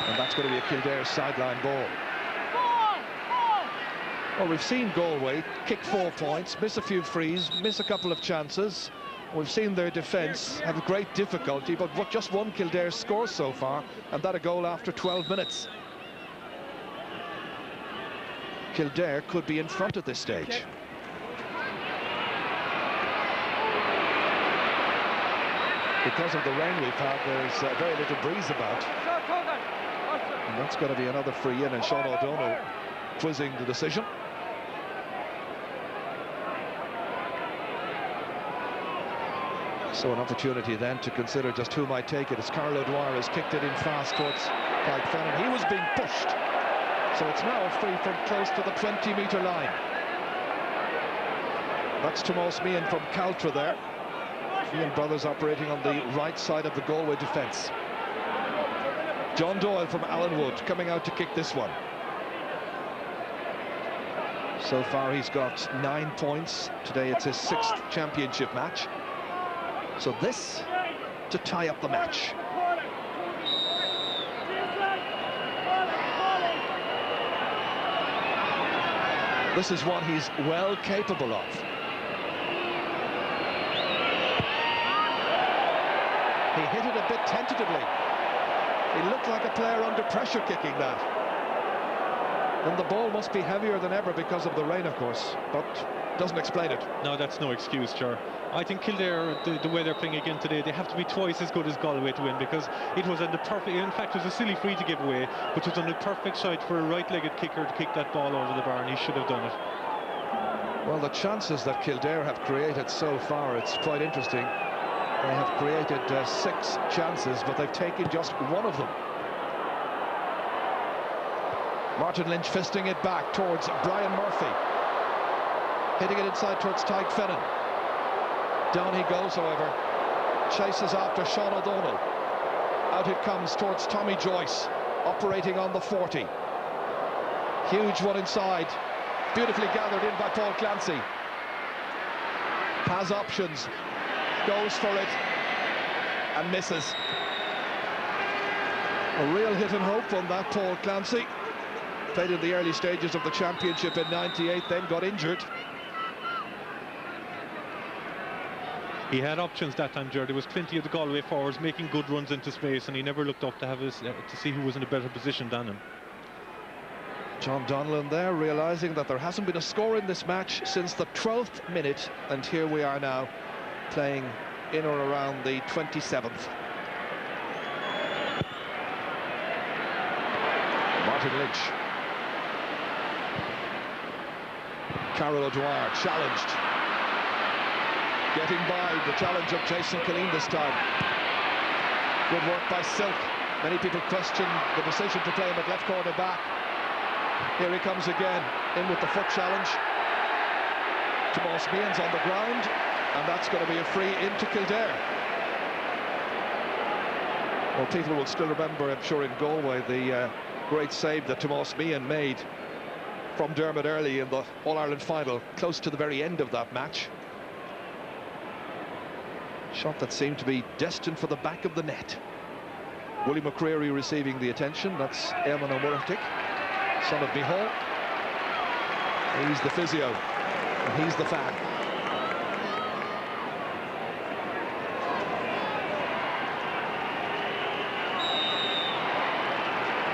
And that's going to be a Kildare sideline ball. Well, we've seen Galway kick 4 points, miss a few frees, miss a couple of chances. We've seen their defence have great difficulty, but just one Kildare score so far, and that a goal after 12 minutes. Kildare could be in front at this stage. Because of the rain we've had, there's very little breeze about. And that's going to be another free in, and Sean O'Donnell quizzing the decision. So an opportunity then to consider just who might take it, as Carol O'Dwyer has kicked it in fast towards Pádraig Brennan. He was being pushed, so it's now free from close to the 20-metre line. That's Tomás Meehan from Caltra there. Meehan brothers operating on the right side of the Galway defence. John Doyle from Allenwood coming out to kick this one. So far he's got 9 points. Today it's his 6th championship match. So this to tie up the match. This is one he's well capable of. He hit it a bit tentatively. He looked like a player under pressure kicking that. And the ball must be heavier than ever because of the rain, of course, but doesn't explain it. No, that's no excuse, Ger. I think Kildare, the way they're playing again today, they have to be twice as good as Galway to win, because it was on the perfect, in fact it was a silly free to give away, but it was on the perfect side for a right-legged kicker to kick that ball over the bar, and he should have done it. Well, the chances that Kildare have created so far, it's quite interesting. They have created 6 chances, but they've taken just 1 of them. Martin Lynch fisting it back towards Brian Murphy. Hitting it inside towards Tadhg Fennan. Down he goes, however. Chases after Sean O'Donnell. Out it comes towards Tommy Joyce, operating on the 40. Huge one inside. Beautifully gathered in by Paul Clancy. Has options. Goes for it. And misses. A real hit and hope on that Paul Clancy. Played in the early stages of the championship in '98, then got injured. He had options that time, Ger. There was plenty of the Galway forwards making good runs into space, and he never looked up to have to see who was in a better position than him. John Donlan there, realising that there hasn't been a score in this match since the 12th minute, and here we are now playing in or around the 27th. Martin Lynch. Carol O'Dwyer challenged. Getting by the challenge of Jason Killeen this time. Good work by Silk. Many people question the decision to play him at left corner back. Here he comes again, in with the foot challenge. Tomas Meehan's on the ground, and that's going to be a free into Kildare. Well, people will still remember, I'm sure, in Galway, the great save that Tomas Meehan made from Dermot Early in the All-Ireland final, close to the very end of that match. Shot that seemed to be destined for the back of the net. Willie McCreary receiving the attention. That's Eamon O'Murtic, son of Mihal. He's the physio, and he's the fan.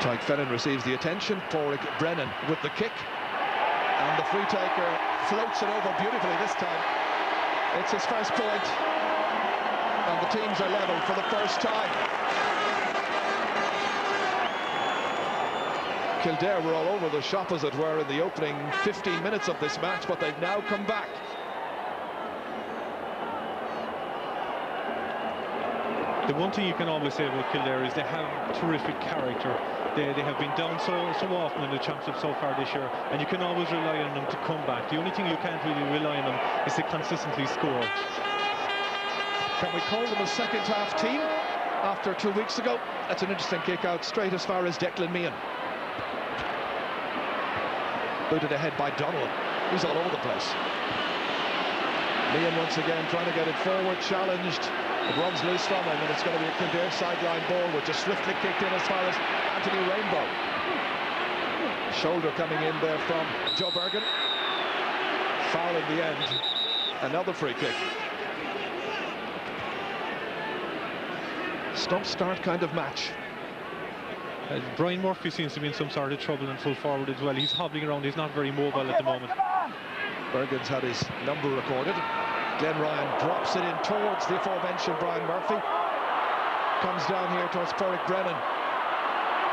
Tyke Fennan receives the attention. Pádraig Brennan with the kick. And the free taker floats it over beautifully this time. It's his first point. And the teams are level for the first time. Kildare were all over the shop, as it were, in the opening 15 minutes of this match, but they've now come back. The one thing you can always say about Kildare is they have terrific character. They have been down so often in the championship so far this year, and you can always rely on them to come back. The only thing you can't really rely on them is to consistently score. Can we call them a second-half team after 2 weeks ago? That's an interesting kick out straight as far as Declan Meehan. Booted ahead by Donald. He's all over the place. Meehan once again trying to get it forward, challenged. It runs loose from him, and it's going to be a Kildare sideline ball, which is swiftly kicked in as far as Anthony Rainbow. Shoulder coming in there from Joe Bergen. Foul in the end. Another free kick. Stop-start kind of match. Brian Murphy seems to be in some sort of trouble in full forward as well. He's hobbling around, he's not very mobile at the moment. Bergen's had his number recorded. Glenn Ryan drops it in towards the aforementioned Brian Murphy. Comes down here towards Pádraig Brennan,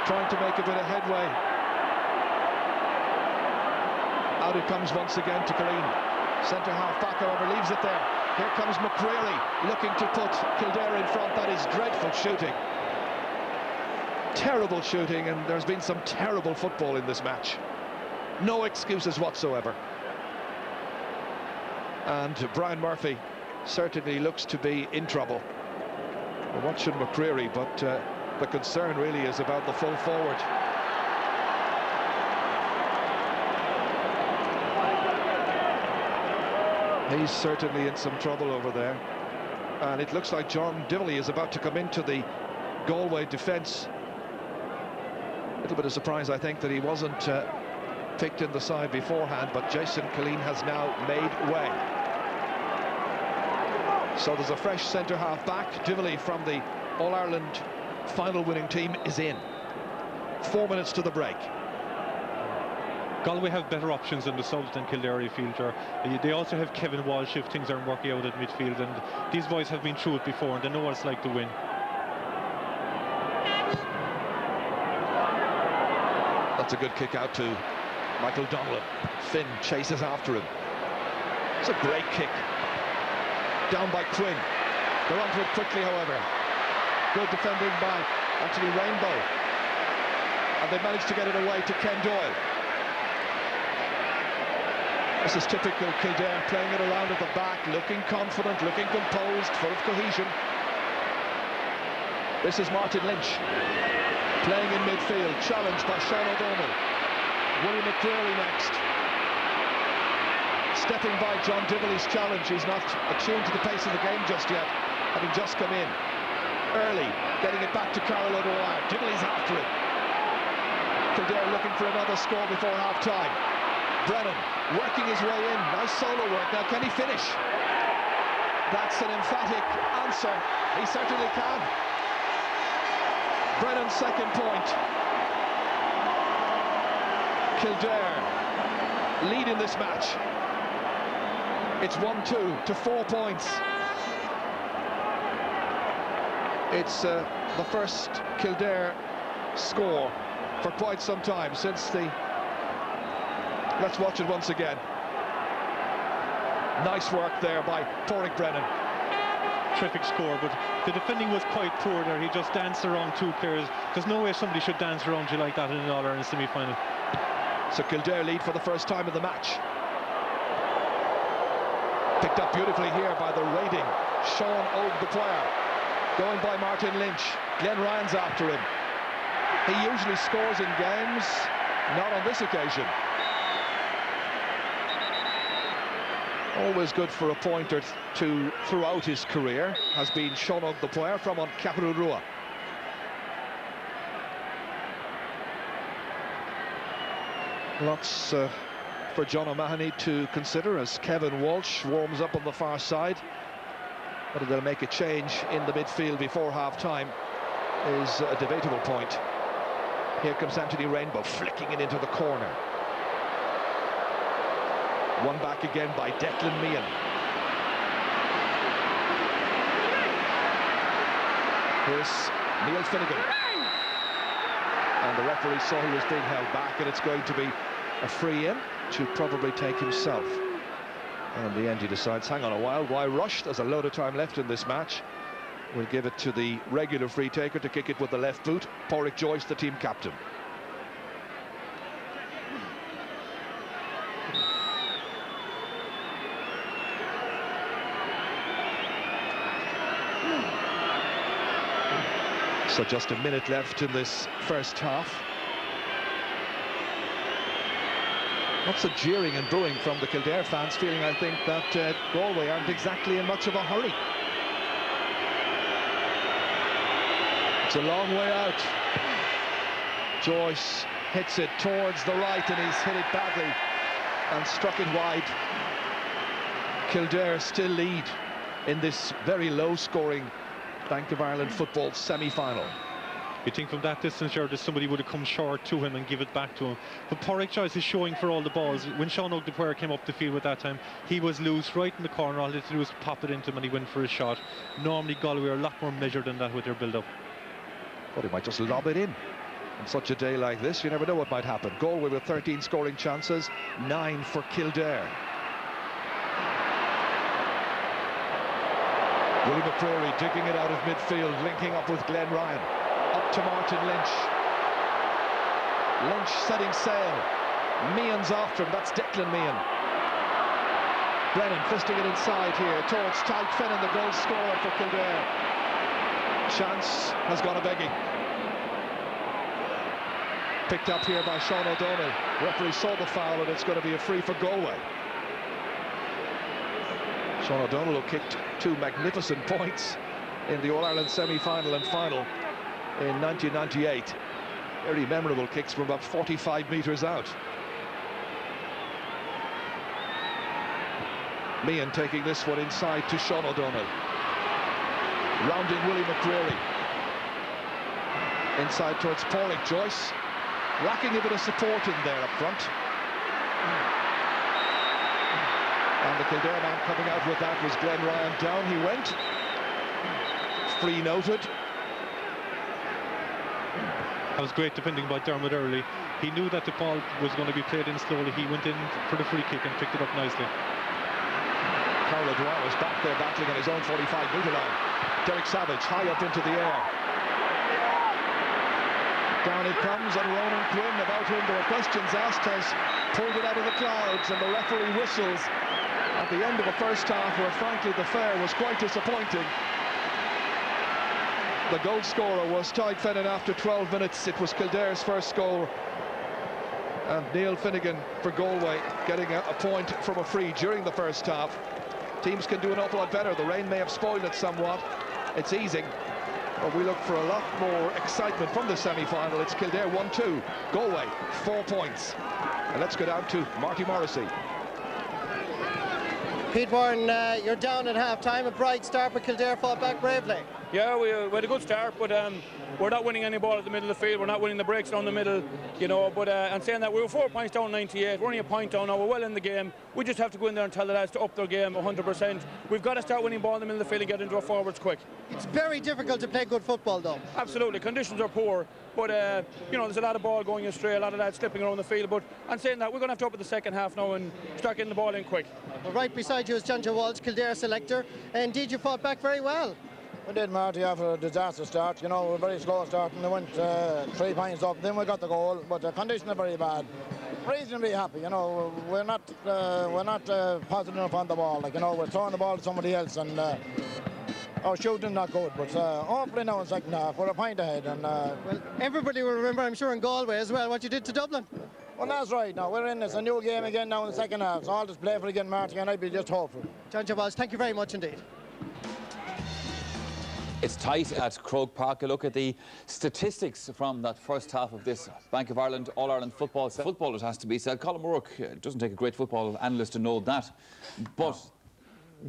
trying to make a bit of headway. Out it comes once again to Killeen. Centre half back, however, leaves it there. Here comes McCreary, looking to put Kildare in front. That is dreadful shooting. Terrible shooting, and there's been some terrible football in this match. No excuses whatsoever. And Brian Murphy certainly looks to be in trouble. We're watching McCreary, but the concern really is about the full forward. He's certainly in some trouble over there. And it looks like John Dively is about to come into the Galway defence. A little bit of surprise, I think, that he wasn't picked in the side beforehand, but Jason Killeen has now made way. So there's a fresh centre-half back. Dively from the All-Ireland final winning team is in. 4 minutes to the break. Galway have better options in the South than Kildare fielder. They also have Kevin Walsh if things aren't working out at midfield, and these boys have been through it before and they know what it's like to win. That's a good kick out to Michael Donlan. Finn chases after him. It's a great kick. Down by Quinn. They're onto it quickly, however. Good defending by Anthony Rainbow. And they managed to get it away to Ken Doyle. This is typical Kildare, playing it around at the back, looking confident, looking composed, full of cohesion. This is Martin Lynch. Playing in midfield, challenged by Sean O'Donnell. Willie McCreary next. Stepping by John Dively's challenge. He's not attuned to the pace of the game just yet, having just come in. Early, getting it back to Carol O'Dwyer. Dively's after it. Kildare looking for another score before half-time. Brennan working his way in. Nice solo work. Now, can he finish? That's an emphatic answer. He certainly can. Brennan's second point. Kildare lead in this match. It's 1-2 to 4 points. It's the first Kildare score for quite some time since the... Let's watch it once again. Nice work there by Pádraig Brennan. Terrific score, but the defending was quite poor there. He just danced around two players. There's no way somebody should dance around you like that in an All-Ireland semi-final. So Kildare lead for the first time in the match. Picked up beautifully here by the raiding Sean Óg, the player. Going by Martin Lynch. Glenn Ryan's after him. He usually scores in games, not on this occasion. Always good for a point or two throughout his career has been Sean Óg, the player from on Caparurua. Lots for John O'Mahony to consider as Kevin Walsh warms up on the far side. Whether they'll make a change in the midfield before half-time is a debatable point. Here comes Anthony Rainbow flicking it into the corner. One back again by Declan Meehan. Here's Neil Finnegan. And the referee saw he was being held back, and it's going to be a free in to probably take himself. And in the end he decides, hang on a while, why rush? There's a load of time left in this match. We'll give it to the regular free taker to kick it with the left boot, Pádraig Joyce, the team captain. So just a minute left in this first half. Lots of jeering and booing from the Kildare fans, feeling, I think, that Galway aren't exactly in much of a hurry. It's a long way out. Joyce hits it towards the right, and he's hit it badly and struck it wide. Kildare still lead in this very low-scoring Bank of Ireland football semi-final. You think from that distance, that somebody would have come short to him and give it back to him. But Pádraig Joyce is showing for all the balls. When Sean Óg, the player, came up the field at that time, he was loose right in the corner. All he had to do was pop it into him and he went for a shot. Normally Galway are a lot more measured than that with their build-up. But he might just lob it in. On such a day like this, you never know what might happen. Galway with 13 scoring chances, 9 for Kildare. Willie McCrory digging it out of midfield, linking up with Glenn Ryan. Up to Martin Lynch. Lynch setting sail. Meehan's after him, that's Declan Meehan. Brennan fisting it inside here towards Tadhg Fennan, the goal scorer for Kildare. Chance has gone a begging. Picked up here by Sean O'Donnell. Referee saw the foul, and it's going to be a free for Galway. Sean O'Donnell, who kicked 2 magnificent points in the All-Ireland semi-final and final in 1998. Very memorable kicks from about 45 metres out. Meehan taking this one inside to Sean O'Donnell. Rounding Willie McCrory. Inside towards Pádraig Joyce. Lacking a bit of support in there up front. And the Kildare man coming out with that was Glenn Ryan. Down he went. Free noted. That was great defending by Dermot early. He knew that the ball was going to be played in slowly. He went in for the free kick and picked it up nicely. Carlo Dwyer was back there battling on his own 45-metre line. Derek Savage high up into the air. Down it comes, and Ronan Quinn, about whom there were questions asked, has pulled it out of the clouds, and the referee whistles at the end of the first half, where frankly the fare was quite disappointing. The goal scorer was Tadhg Fennan after 12 minutes. It was Kildare's first goal. And Neil Finnegan for Galway getting a point from a free during the first half. Teams can do an awful lot better. The rain may have spoiled it somewhat. It's easing. But we look for a lot more excitement from the semi-final. It's Kildare 1-2. Galway 4 points. And let's go down to Marty Morrissey. Pete Warren, you're down at half-time, a bright start, but Kildare fought back bravely. Yeah, we had a good start, but we're not winning any ball at the middle of the field. We're not winning the breaks down the middle, you know. But and saying that, we were 4 points down 98. We're only a point down now. We're well in the game. We just have to go in there and tell the lads to up their game 100%. We've got to start winning ball in the middle of the field and get into our forwards quick. It's very difficult to play good football, though. Absolutely, conditions are poor, but you know, there's a lot of ball going astray, a lot of lads slipping around the field. But and saying that, we're going to have to up at the second half now and start getting the ball in quick. Well, right beside you is John Walsh, Kildare selector. Indeed, you fought back very well. We did, Marty, after a disaster start. You know, we were very slow start and they went 3 points up. Then we got the goal, but the conditions are very bad. Reasonably happy, you know. We're not positive enough on the ball. Like, you know, we're throwing the ball to somebody else and our shooting not good. But hopefully now in second half we're a point ahead. And well, everybody will remember, I'm sure, in Galway as well, what you did to Dublin. Well, that's right. Now we're in this a new game again now in the second half. So I'll just play for again, Marty, and I'd be just hopeful. John Walsh, thank you very much indeed. It's tight at Croke Park. A look at the statistics from that first half of this Bank of Ireland All-Ireland football. Football, it has to be said. Colin O'Rourke doesn't take a great football analyst to know that. But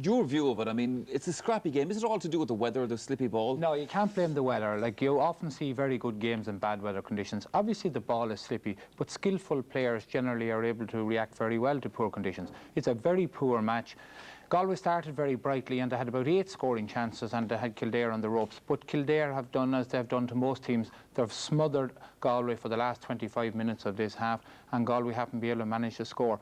your view of it, I mean, it's a scrappy game. Is it all to do with the weather, the slippy ball? No, you can't blame the weather. Like, you often see very good games in bad weather conditions. Obviously, the ball is slippy, but skillful players generally are able to react very well to poor conditions. It's a very poor match. Galway started very brightly and they had about 8 scoring chances and they had Kildare on the ropes. But Kildare have done as they've done to most teams. They've smothered Galway for the last 25 minutes of this half and Galway haven't been able to manage to score.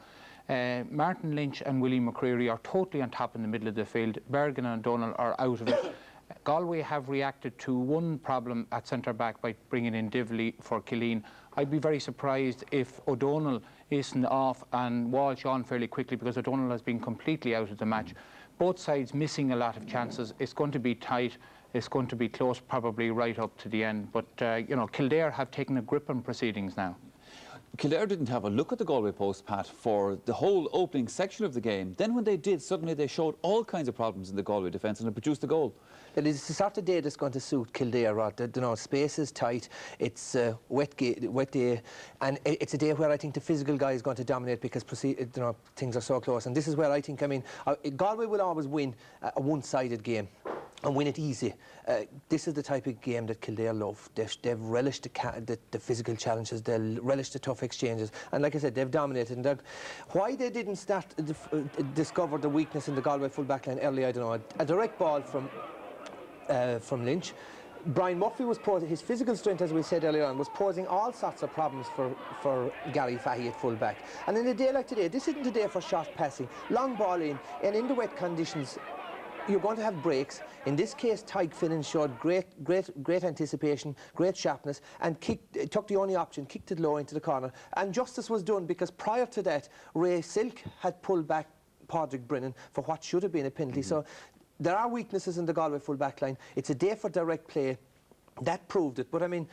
Martin Lynch and Willie McCreary are totally on top in the middle of the field. Bergen and O'Donnell are out of it. Galway have reacted to one problem at centre-back by bringing in Divley for Killeen. I'd be very surprised if O'Donnell isn't off and Walsh on fairly quickly because O'Donnell has been completely out of the match. Both sides missing a lot of chances. It's going to be tight. It's going to be close, probably right up to the end. But, you know, Kildare have taken a grip on proceedings now. Kildare didn't have a look at the Galway post, Pat, for the whole opening section of the game. Then when they did, suddenly they showed all kinds of problems in the Galway defence and it produced a goal. It is the sort of day that's going to suit Kildare, Rod. You know, space is tight, it's a wet day, and it's a day where I think the physical guy is going to dominate because you know, things are so close. And this is where I think, I mean, Galway will always win a one-sided game and win it easy. This is the type of game that Kildare love. They've relished the physical challenges, they'll relish the tough exchanges, and like I said, they've dominated. And why they didn't start discover the weakness in the Galway full back line early, I don't know. A direct ball from Lynch. Brian Murphy was posing, his physical strength, as we said earlier on, was posing all sorts of problems for Gary Fahy at full back. And in a day like today, this isn't a day for short passing, long ball in, and in the wet conditions, you're going to have breaks. In this case, Tyke Finnan showed great anticipation, great sharpness, and took the only option, kicked it low into the corner. And justice was done because prior to that, Ray Silk had pulled back Padraig Brennan for what should have been a penalty. So there are weaknesses in the Galway full back line. It's a day for direct play. That proved it. But I mean,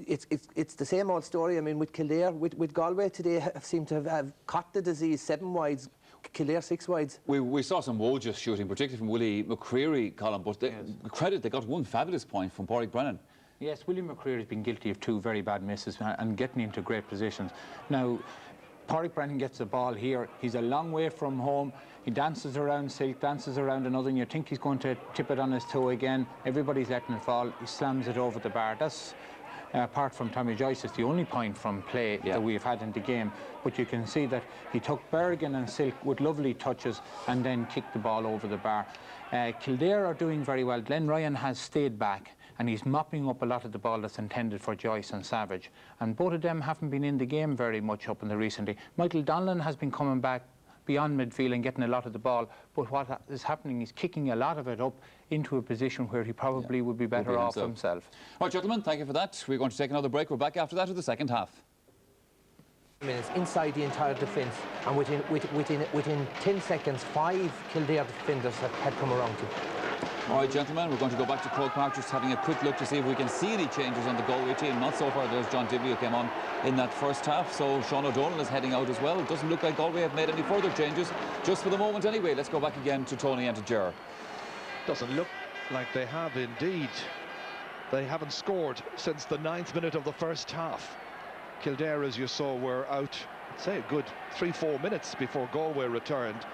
it's the same old story. I mean, with Kildare, with Galway today, seem to have caught the disease 7 wides. Kildare 6 wides. We saw some Wojciech shooting, particularly from Willie McCreary, Colin, but credit, they got one fabulous point from Padraig Brennan. Yes, Willie McCreary has been guilty of 2 very bad misses and getting into great positions. Now, Padraig Brennan gets the ball here. He's a long way from home. He dances around Silk, dances around another, and you think he's going to tip it on his toe again. Everybody's letting it fall. He slams it over the bar. That's, apart from Tommy Joyce, it's the only point from play that we've had in the game. But you can see that he took Bergen and Silk with lovely touches and then kicked the ball over the bar. Kildare are doing very well. Glenn Ryan has stayed back and he's mopping up a lot of the ball that's intended for Joyce and Savage. And both of them haven't been in the game very much up in the recently. Michael Donlan has been coming back beyond midfield and getting a lot of the ball, but what is happening is kicking a lot of it up into a position where he probably would be better off himself. All right, gentlemen, thank you for that. We're going to take another break. We're back after that with the second half. Minutes inside the entire defence, and within 10 seconds, 5 Kildare defenders had come around him. All right, gentlemen, we're going to go back to Croke Park, just having a quick look to see if we can see any changes on the Galway team. Not so far. There's John Divley who came on in that first half, so Sean O'Donnell is heading out as well. It doesn't look like Galway have made any further changes, just for the moment anyway. Let's go back again to Tony and to Ger. Doesn't look like they have indeed. They haven't scored since the 9th minute of the first half. Kildare, as you saw, were out, say, a good 3-4 minutes before Galway returned.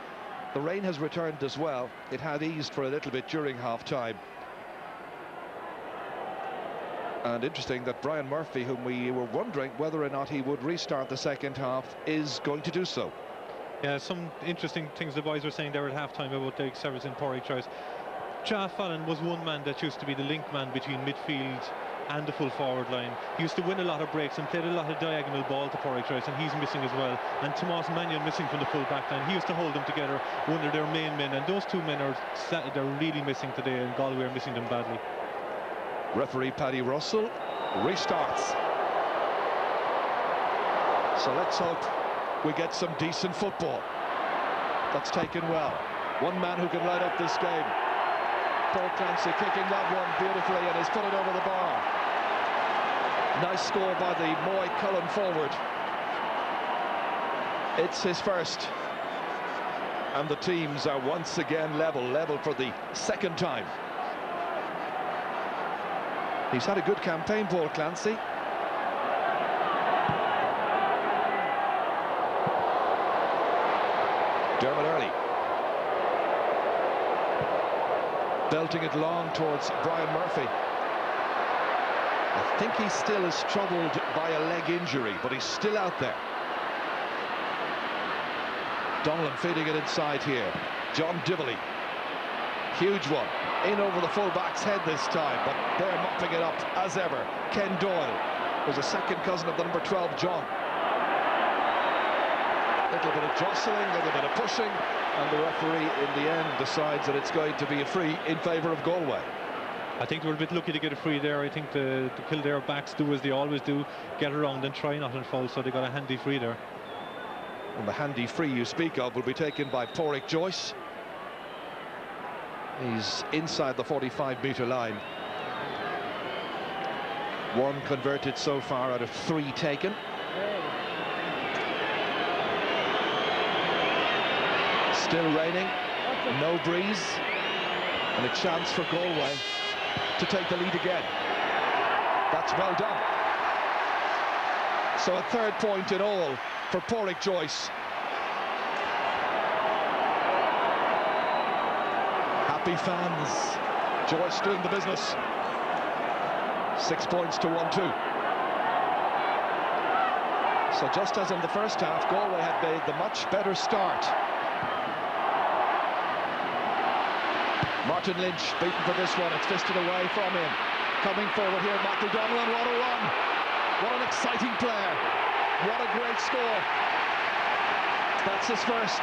The rain has returned as well. It had eased for a little bit during half-time. And interesting that Brian Murphy, whom we were wondering whether or not he would restart the second half, is going to do so. Yeah, some interesting things the boys were saying there at half-time about the service in Porrick choice. Cha Fallon was one man that used to be the link man between midfield and the full forward line. He used to win a lot of breaks and played a lot of diagonal ball to Porrick choice, and he's missing as well. And Tomas Mannion missing from the full back line. He used to hold them together, one of their main men, and those two men they're really missing today, and Galway are missing them badly. Referee Paddy Russell restarts. So let's hope we get some decent football. That's taken well. One man who can light up this game. Paul Clancy kicking that one beautifully, and he's put it over the bar. Nice score by the Moy Cullen forward. It's his first. And the teams are once again level for the second time. He's had a good campaign, Paul Clancy. Dermot Early. Belting it long towards Brian Murphy. I think he still is troubled by a leg injury, but he's still out there. Donlan feeding it inside here. John Divilly. Huge one. In over the full-back's head this time, but they're mopping it up as ever. Ken Doyle was a second cousin of the number 12, John. A little bit of jostling, a little bit of pushing, and the referee in the end decides that it's going to be a free in favour of Galway. I think they were a bit lucky to get a free there. I think the Kildare backs do as they always do, get around and try not to fall, so they got a handy free there. And the handy free you speak of will be taken by Porrick Joyce. He's inside the 45-metre line. One converted so far out of 3 taken. Still raining, no breeze, and a chance for Galway to take the lead again. That's well done. So a 3rd point in all for Porrick Joyce. Happy fans. Joyce doing the business. 6 points to 1-2. So just as in the first half, Galway had made the much better start. Martin Lynch beaten for this one. It's fisted away from him. Coming forward here, Michael Donlan. What a run. What an exciting player. What a great score. That's his first.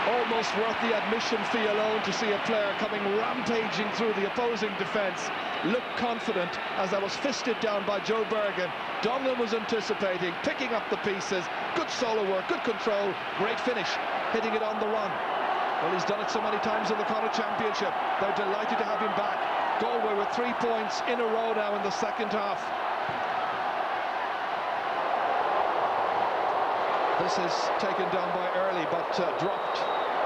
Almost worth the admission fee alone to see a player coming rampaging through the opposing defence. Looked confident as that was fisted down by Joe Bergen. Donlan was anticipating, picking up the pieces. Good solo work, good control, great finish, hitting it on the run. Well, he's done it so many times in the Connacht Championship. They're delighted to have him back. Galway with 3 points in a row now in the second half. This is taken down by Early, but dropped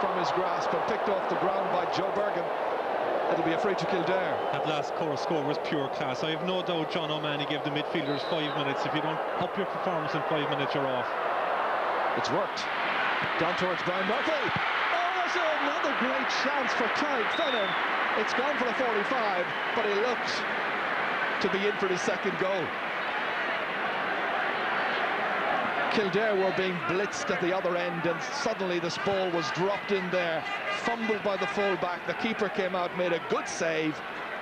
from his grasp and picked off the ground by Joe Bergen. It'll be a free to Kildare. That last score was pure class. I have no doubt John O'Mahony gave the midfielders 5 minutes. If you don't up your performance in 5 minutes, you're off. It's worked. Down towards Brian Murphy. Oh, there's another great chance for Tadhg Fennan. It's gone for the 45, but he looked to be in for his second goal. Kildare were being blitzed at the other end, and suddenly this ball was dropped in there, fumbled by the full-back. The keeper came out, made a good save,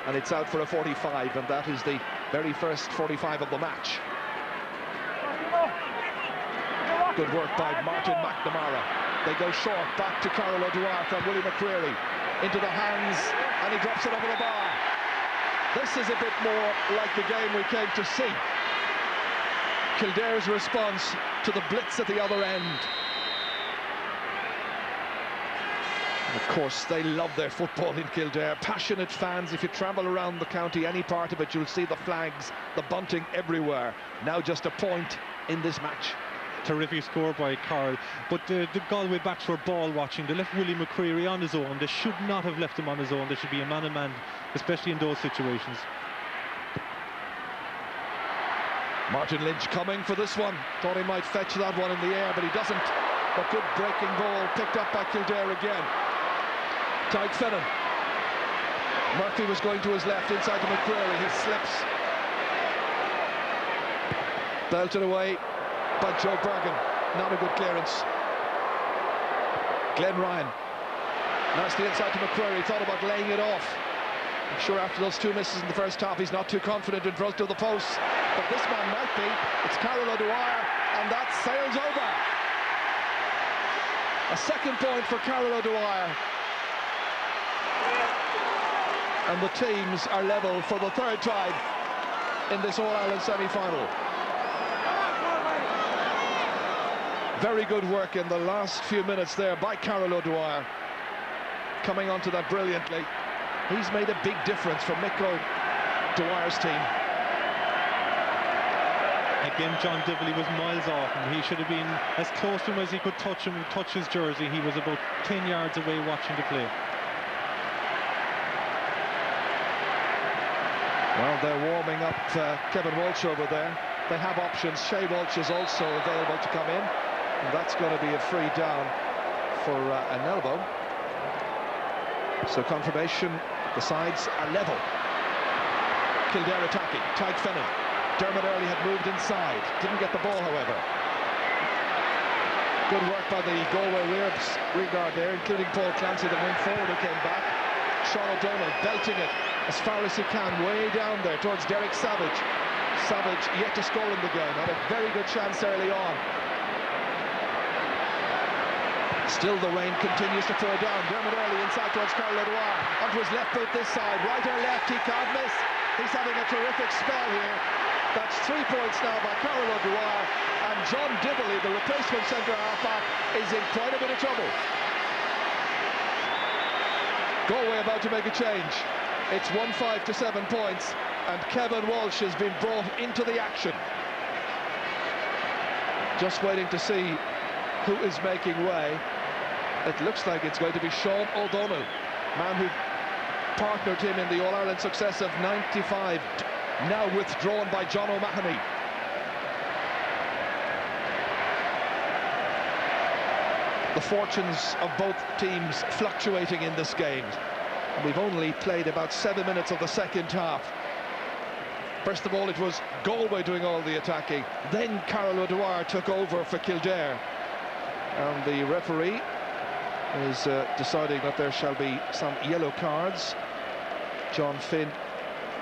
and it's out for a 45, and that is the very first 45 of the match. Good work by Martin McNamara. They go short, back to Carol O'Dwyer from Willie McCreary. Into the hands, and he drops it over the bar. This is a bit more like the game we came to see. Kildare's response to the blitz at the other end. And of course, they love their football in Kildare. Passionate fans. If you travel around the county, any part of it, you'll see the flags, the bunting everywhere. Now just a point in this match. Terrific score by Carl, but the Galway backs were ball watching. They left Willie McCreary on his own. They should not have left him on his own. There should be a man-to-man, especially in those situations. Martin Lynch coming for this one. Thought he might fetch that one in the air, but he doesn't. but good breaking ball picked up by Kildare again. Tyke Fennan. Murphy was going to his left, inside to McCreary. He slips. Belted away by Joe Bergen. Not a good clearance. Glenn Ryan. Nicely inside to McCreary. Thought about laying it off. I'm sure after those 2 misses in the first half, he's not too confident in front of the post. But this man might be. It's Carol O'Dwyer, and that sails over. A second point for Carol O'Dwyer. And the teams are level for the third time in this All-Ireland semi-final. Very good work in the last few minutes there by Carol O'Dwyer. Coming onto that brilliantly. He's made a big difference for Mick O'Dwyer's team. Again, John Divilly was miles off him. He should have been as close to him as he could touch his jersey. He was about 10 yards away watching the play. Well, they're warming up Kevin Walsh over there. They have options. Shea Walsh is also available to come in. And that's going to be a free down for an elbow. So confirmation, the sides are level. Kildare attacking. Tyke Fennan. Dermot Earley had moved inside. Didn't get the ball, however. Good work by the Galway rear guard there, including Paul Clancy, the wing forward who came back. Sean O'Donnell belting it as far as he can, way down there towards Derek Savage. Savage yet to score in the game. Had a very good chance early on. Still the rain continues to pour down. Dermot Earley inside towards Carl O'Dwyer. Onto his left boot this side. Right or left, he can't miss. He's having a terrific spell here. That's 3 points now by Carol O'Dwyer. And John Divilly, the replacement centre half-back, is in quite a bit of trouble. Galway about to make a change. It's 1-5 to 7 points. And Kevin Walsh has been brought into the action. Just waiting to see who is making way. It looks like it's going to be Sean O'Donnell, man who partnered him in the All-Ireland success of '95, now withdrawn by John O'Mahony. The fortunes of both teams fluctuating in this game. We've only played about 7 minutes of the second half. First of all, it was Galway doing all the attacking. Then Carol O'Dwyer took over for Kildare. And the referee is deciding that there shall be some yellow cards. John Finn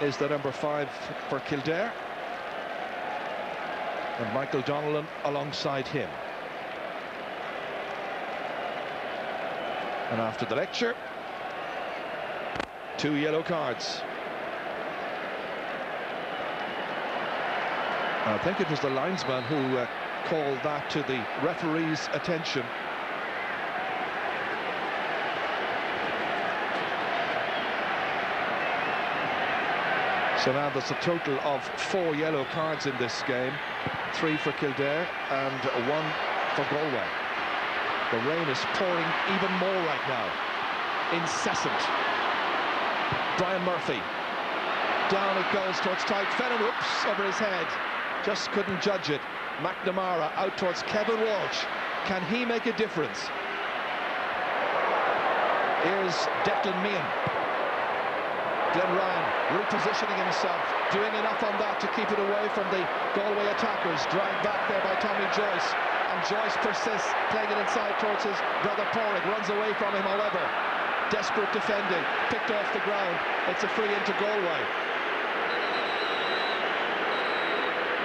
is the number 5 for Kildare. And Michael Donnellan alongside him. And after the lecture, 2 yellow cards. I think it was the linesman who called that to the referee's attention. So now there's a total of 4 yellow cards in this game. 3 for Kildare and 1 for Galway. The rain is pouring even more right now. Incessant. Brian Murphy. Down it goes towards Tyke Fennan. Whoops, over his head. Just couldn't judge it. McNamara out towards Kevin Walsh. Can he make a difference? Here's Declan Meehan. Glenn Ryan repositioning himself, doing enough on that to keep it away from the Galway attackers. Dragged back there by Tommy Joyce. And Joyce persists, playing it inside towards his brother Porrick. Runs away from him, however. Desperate defending, picked off the ground. It's a free into Galway.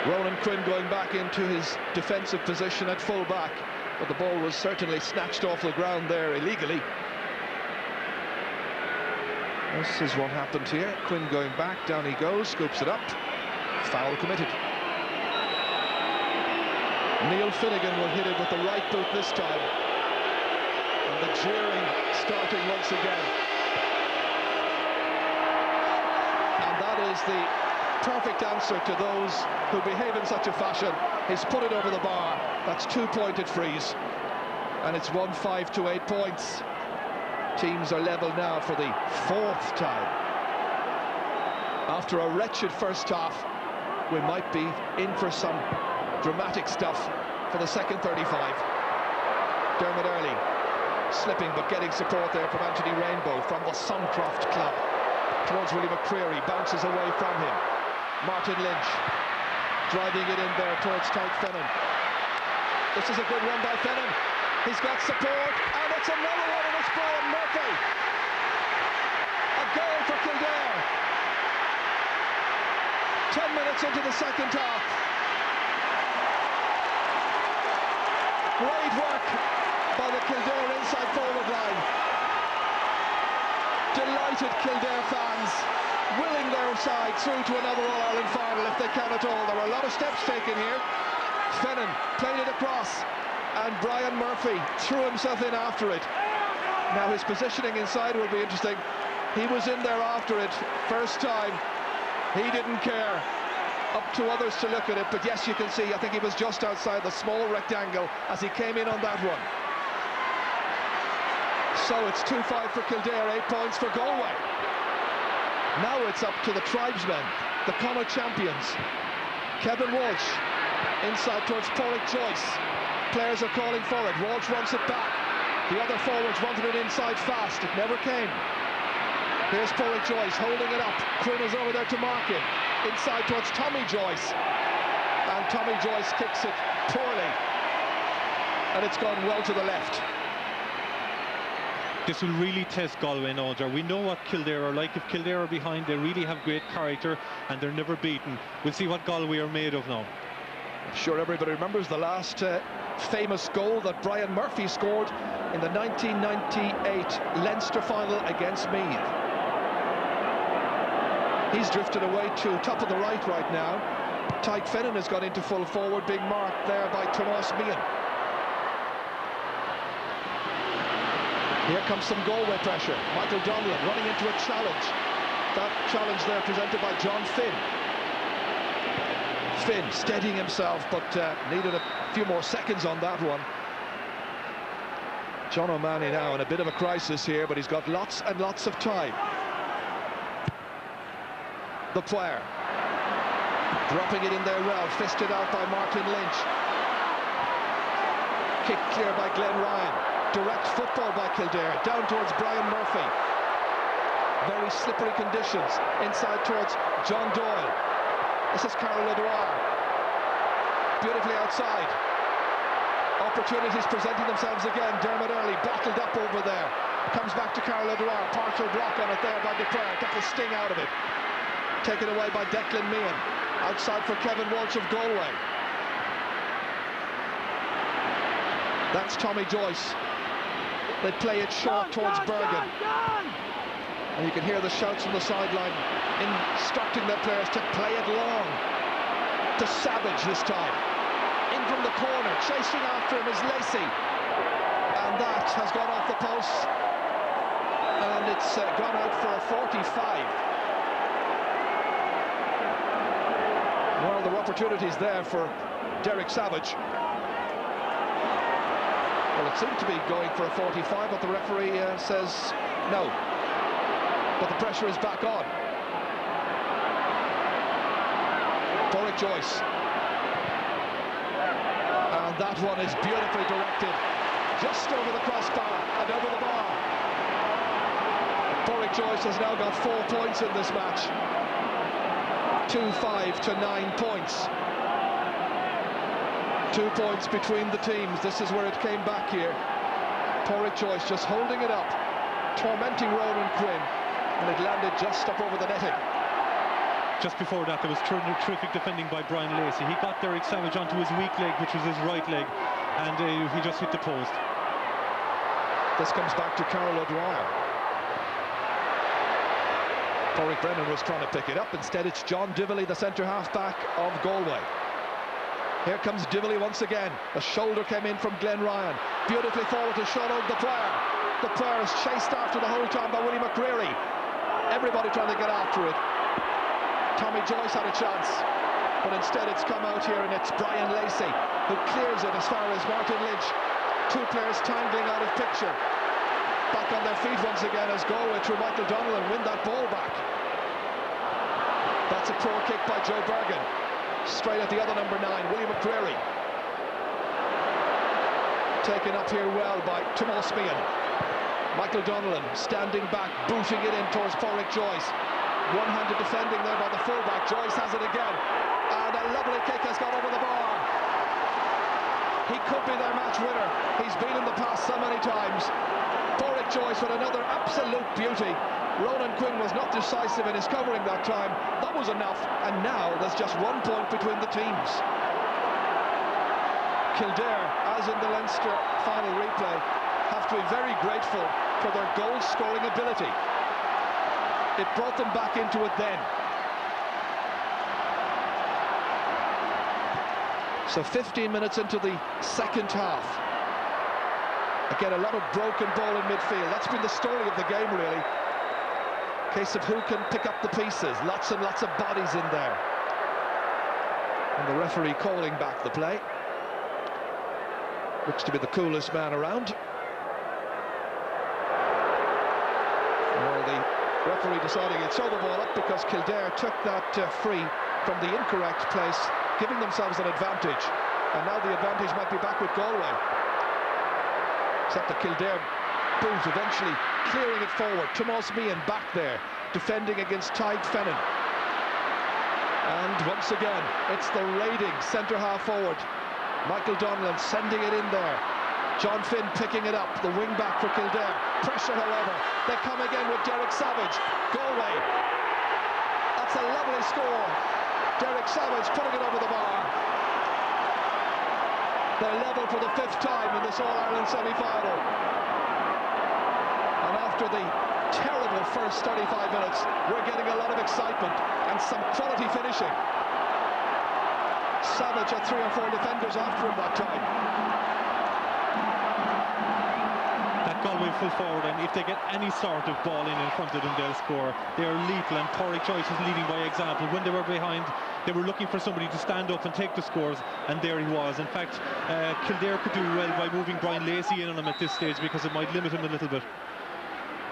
Ronan Quinn going back into his defensive position at full back, but the ball was certainly snatched off the ground there illegally. This is what happened here. Quinn going back, down he goes, scoops it up. Foul committed. Neil Finnegan will hit it with the right boot this time. And the jeering starting once again. And that is the perfect answer to those who behave in such a fashion. He's put it over the bar. That's 2 pointed frees. And it's 1-5 to 8 points. Teams are level now for the 4th time. After a wretched first half, we might be in for some dramatic stuff for the second 35. Dermot Early slipping but getting support there from Anthony Rainbow from the Suncroft club. Towards Willie McCreary, bounces away from him. Martin Lynch driving it in there towards Tyke Fennan. This is a good run by Fennan. He's got support, and it's another one, and it's Brian Murphy. A goal for Kildare. 10 minutes into the second half. Great work by the Kildare inside forward line. Delighted Kildare fans, willing their side through to another All-Ireland final if they can at all. There were a lot of steps taken here. Fennan played it across, and Brian Murphy threw himself in after it. Now his positioning inside will be interesting. He was in there after it, first time. He didn't care. Up to others to look at it, but yes, you can see, I think he was just outside the small rectangle as he came in on that run. So it's 2-5 for Kildare, 8 points for Galway. Now it's up to the tribesmen, the Connacht champions. Kevin Walsh inside towards Porrick Joyce. Players are calling for it. Walsh wants it back. The other forwards wanted it inside fast. It never came. Here's Porrick Joyce holding it up. Quinn is over there to mark him. Inside towards Tommy Joyce. And Tommy Joyce kicks it poorly. And it's gone well to the left. This will really test Galway and Alder. We know what Kildare are like. If Kildare are behind, they really have great character and they're never beaten. We'll see what Galway are made of now. I'm sure everybody remembers the last famous goal that Brian Murphy scored in the 1998 Leinster final against Meath. He's drifted away to top of the right now. Tyke Fennan has got into full forward, being marked there by Tomas Meehan. Here comes some Galway pressure. Michael Donlan running into a challenge. That challenge there presented by John Finn. Finn steadying himself, but needed a few more seconds on that one. John O'Mahony now in a bit of a crisis here, but he's got lots and lots of time. The player dropping it in there well, fisted out by Martin Lynch. Kick clear by Glenn Ryan. Direct football by Kildare, down towards Brian Murphy. Very slippery conditions, inside towards John Doyle. This is Carol O'Dwyer. Beautifully outside. Opportunities presenting themselves again. Dermot Early bottled up over there. Comes back to Carol O'Dwyer. Partial block on it there by Dupre. Got the sting out of it. Taken away by Declan Meehan. Outside for Kevin Walsh of Galway. That's Tommy Joyce. They play it short towards Bergen. And you can hear the shouts from the sideline instructing their players to play it long. To Savage this time. In from the corner, chasing after him is Lacey. And that has gone off the post. And it's gone out for a 45. Well, there are opportunities there for Derek Savage. Well, it seemed to be going for a 45, but the referee says no. But the pressure is back on. Porrick Joyce. And that one is beautifully directed. Just over the crossbar and over the bar. Porrick Joyce has now got 4 points in this match. 2-5 to 9 points. 2 points between the teams. This is where it came back here. Porrick Joyce just holding it up, tormenting Ronan Quinn, and it landed just up over the netting. Just before that, there was terrific defending by Brian Lacey. He got Derek Savage onto his weak leg, which was his right leg, and he just hit the post. This comes back to Carol O'Dwyer. Porrick Brennan was trying to pick it up. Instead, it's John Dively, the centre half-back of Galway. Here comes Dively once again. A shoulder came in from Glenn Ryan. Beautifully forward to Sean the player. The player is chased after the whole time by Willie McCreary. Everybody trying to get after it. Tommy Joyce had a chance, but instead it's come out here and it's Brian Lacey who clears it as far as Martin Lynch. 2 players tangling out of picture. Back on their feet once again as Galway through Michael Donnellan win that ball back. That's a poor kick by Joe Bergen. Straight at the other number 9, William McCreary. taken up here well by Tomás Meehan. Michael Donnellan standing back, booting it in towards Porrick Joyce. One-handed defending there by the fullback. Joyce has it again, and a lovely kick has gone over the bar. He could be their match winner. He's been in the past so many times. Porrick Joyce with another absolute beauty. Ronan Quinn was not decisive in his covering that time. That was enough, and now there's just 1 point between the teams. Kildare, as in the Leinster final replay, have to be very grateful for their goal-scoring ability. It brought them back into it then. So 15 minutes into the second half. Again, a lot of broken ball in midfield. That's been the story of the game, really. Case of who can pick up the pieces. Lots and lots of bodies in there. And the referee calling back the play. Looks to be the coolest man around. Well, the referee deciding he'd throw the ball up because Kildare took that free from the incorrect place, giving themselves an advantage. And now the advantage might be back with Galway. Except the Kildare boot eventually clearing it forward. Tomás Meehan back there, defending against Tadhg Fennin. And once again, it's the raiding centre-half forward. Michael Donnellan sending it in there. John Finn picking it up, the wing-back for Kildare. Pressure, however. They come again with Derek Savage. Galway. That's a lovely score. Derek Savage putting it over the bar. They're level for the 5th time in this All-Ireland semi-final. And after the terrible first 35 minutes, we're getting a lot of excitement and some quality finishing. Savage had 3 or 4 defenders after him that time. That Galway full forward, and if they get any sort of ball in front of them, they'll score. They are lethal, and Porrick Joyce was leading by example. When they were behind, they were looking for somebody to stand up and take the scores, and there he was. In fact, Kildare could do well by moving Brian Lacey in on him at this stage, because it might limit him a little bit.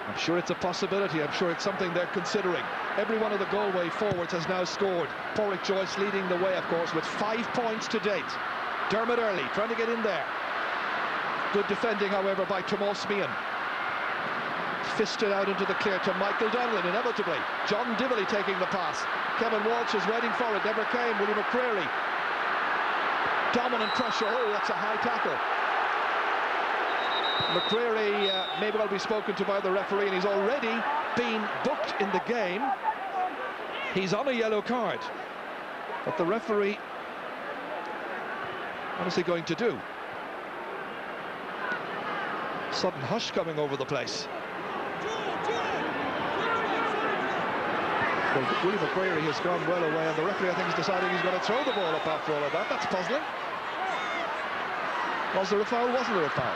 I'm sure it's a possibility. I'm sure it's something they're considering. Every one of the Galway forwards has now scored. Porrick Joyce leading the way, of course, with 5 points to date. Dermot Early trying to get in there. Good defending, however, by Tomás Meehan. Fisted out into the clear to Michael Donnellan, inevitably. John Divilly taking the pass. Kevin Walsh is waiting for it, never came. Willie McCreary. Dominant pressure. Oh, that's a high tackle. McCreary may well be spoken to by the referee, and he's already been booked in the game. He's on a yellow card. But the referee, what is he going to do? Sudden hush coming over the place. Well, Willie McCreary has gone well away, and the referee, I think, is deciding he's going to throw the ball up after all of that. That's puzzling. Was there a foul? Wasn't there a foul?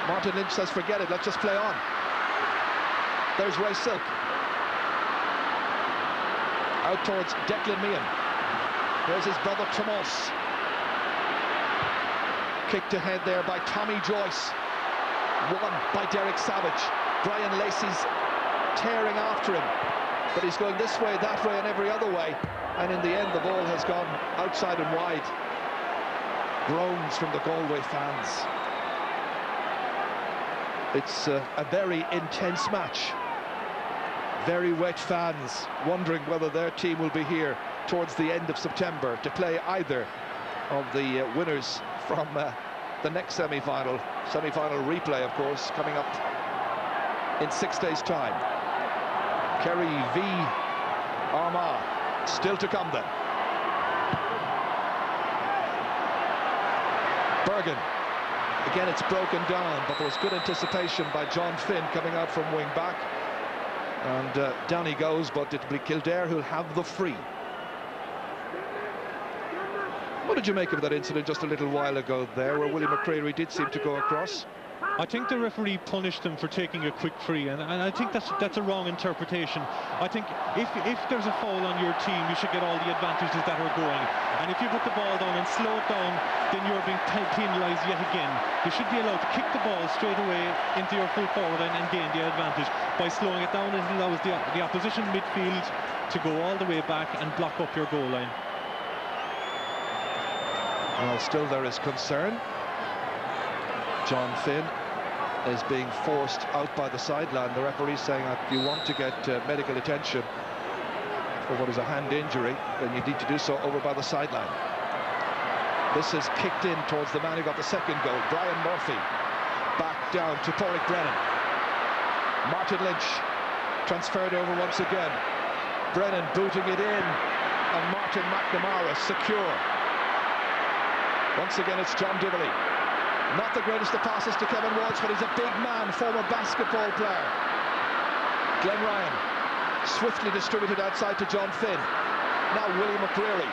Martin Lynch says, forget it, let's just play on. There's Ray Silk. Out towards Declan Meehan. There's his brother Tomás. Kicked ahead there by Tommy Joyce. Won by Derek Savage. Brian Lacey's tearing after him, but he's going this way, that way, and every other way. And in the end, the ball has gone outside and wide. Groans from the Galway fans. It's a very intense match. Very wet fans wondering whether their team will be here towards the end of September to play either of the winners from the next semi-final. Semi-final replay, of course, coming up in 6 days' time. Kerry v Armagh, still to come then. Bergen. Again, it's broken down, but there was good anticipation by John Finn coming out from wing back. And down he goes, but it'll be Kildare who'll have the free. What did you make of that incident just a little while ago there, where Willie McCreary did seem to go across? I think the referee punished him for taking a quick free, and I think that's a wrong interpretation. I think if there's a foul on your team, you should get all the advantages that are going. And if you put the ball down and slow it down, then you're being penalised yet again. You should be allowed to kick the ball straight away into your full forward and gain the advantage. By slowing it down, it allows the opposition midfield to go all the way back and block up your goal line. Well, still there is concern. John Finn is being forced out by the sideline. The referee saying that if you want to get medical attention for what is a hand injury, then you need to do so over by the sideline. This is kicked in towards the man who got the second goal, Brian Murphy. Back down to Porrick Brennan. Martin Lynch transferred over once again. Brennan booting it in, and Martin McNamara secure. Once again, it's John Divilly. Not the greatest of passes to Kevin Walsh, but he's a big man, former basketball player. Glenn Ryan, swiftly distributed outside to John Finn. Now Willie McCreary.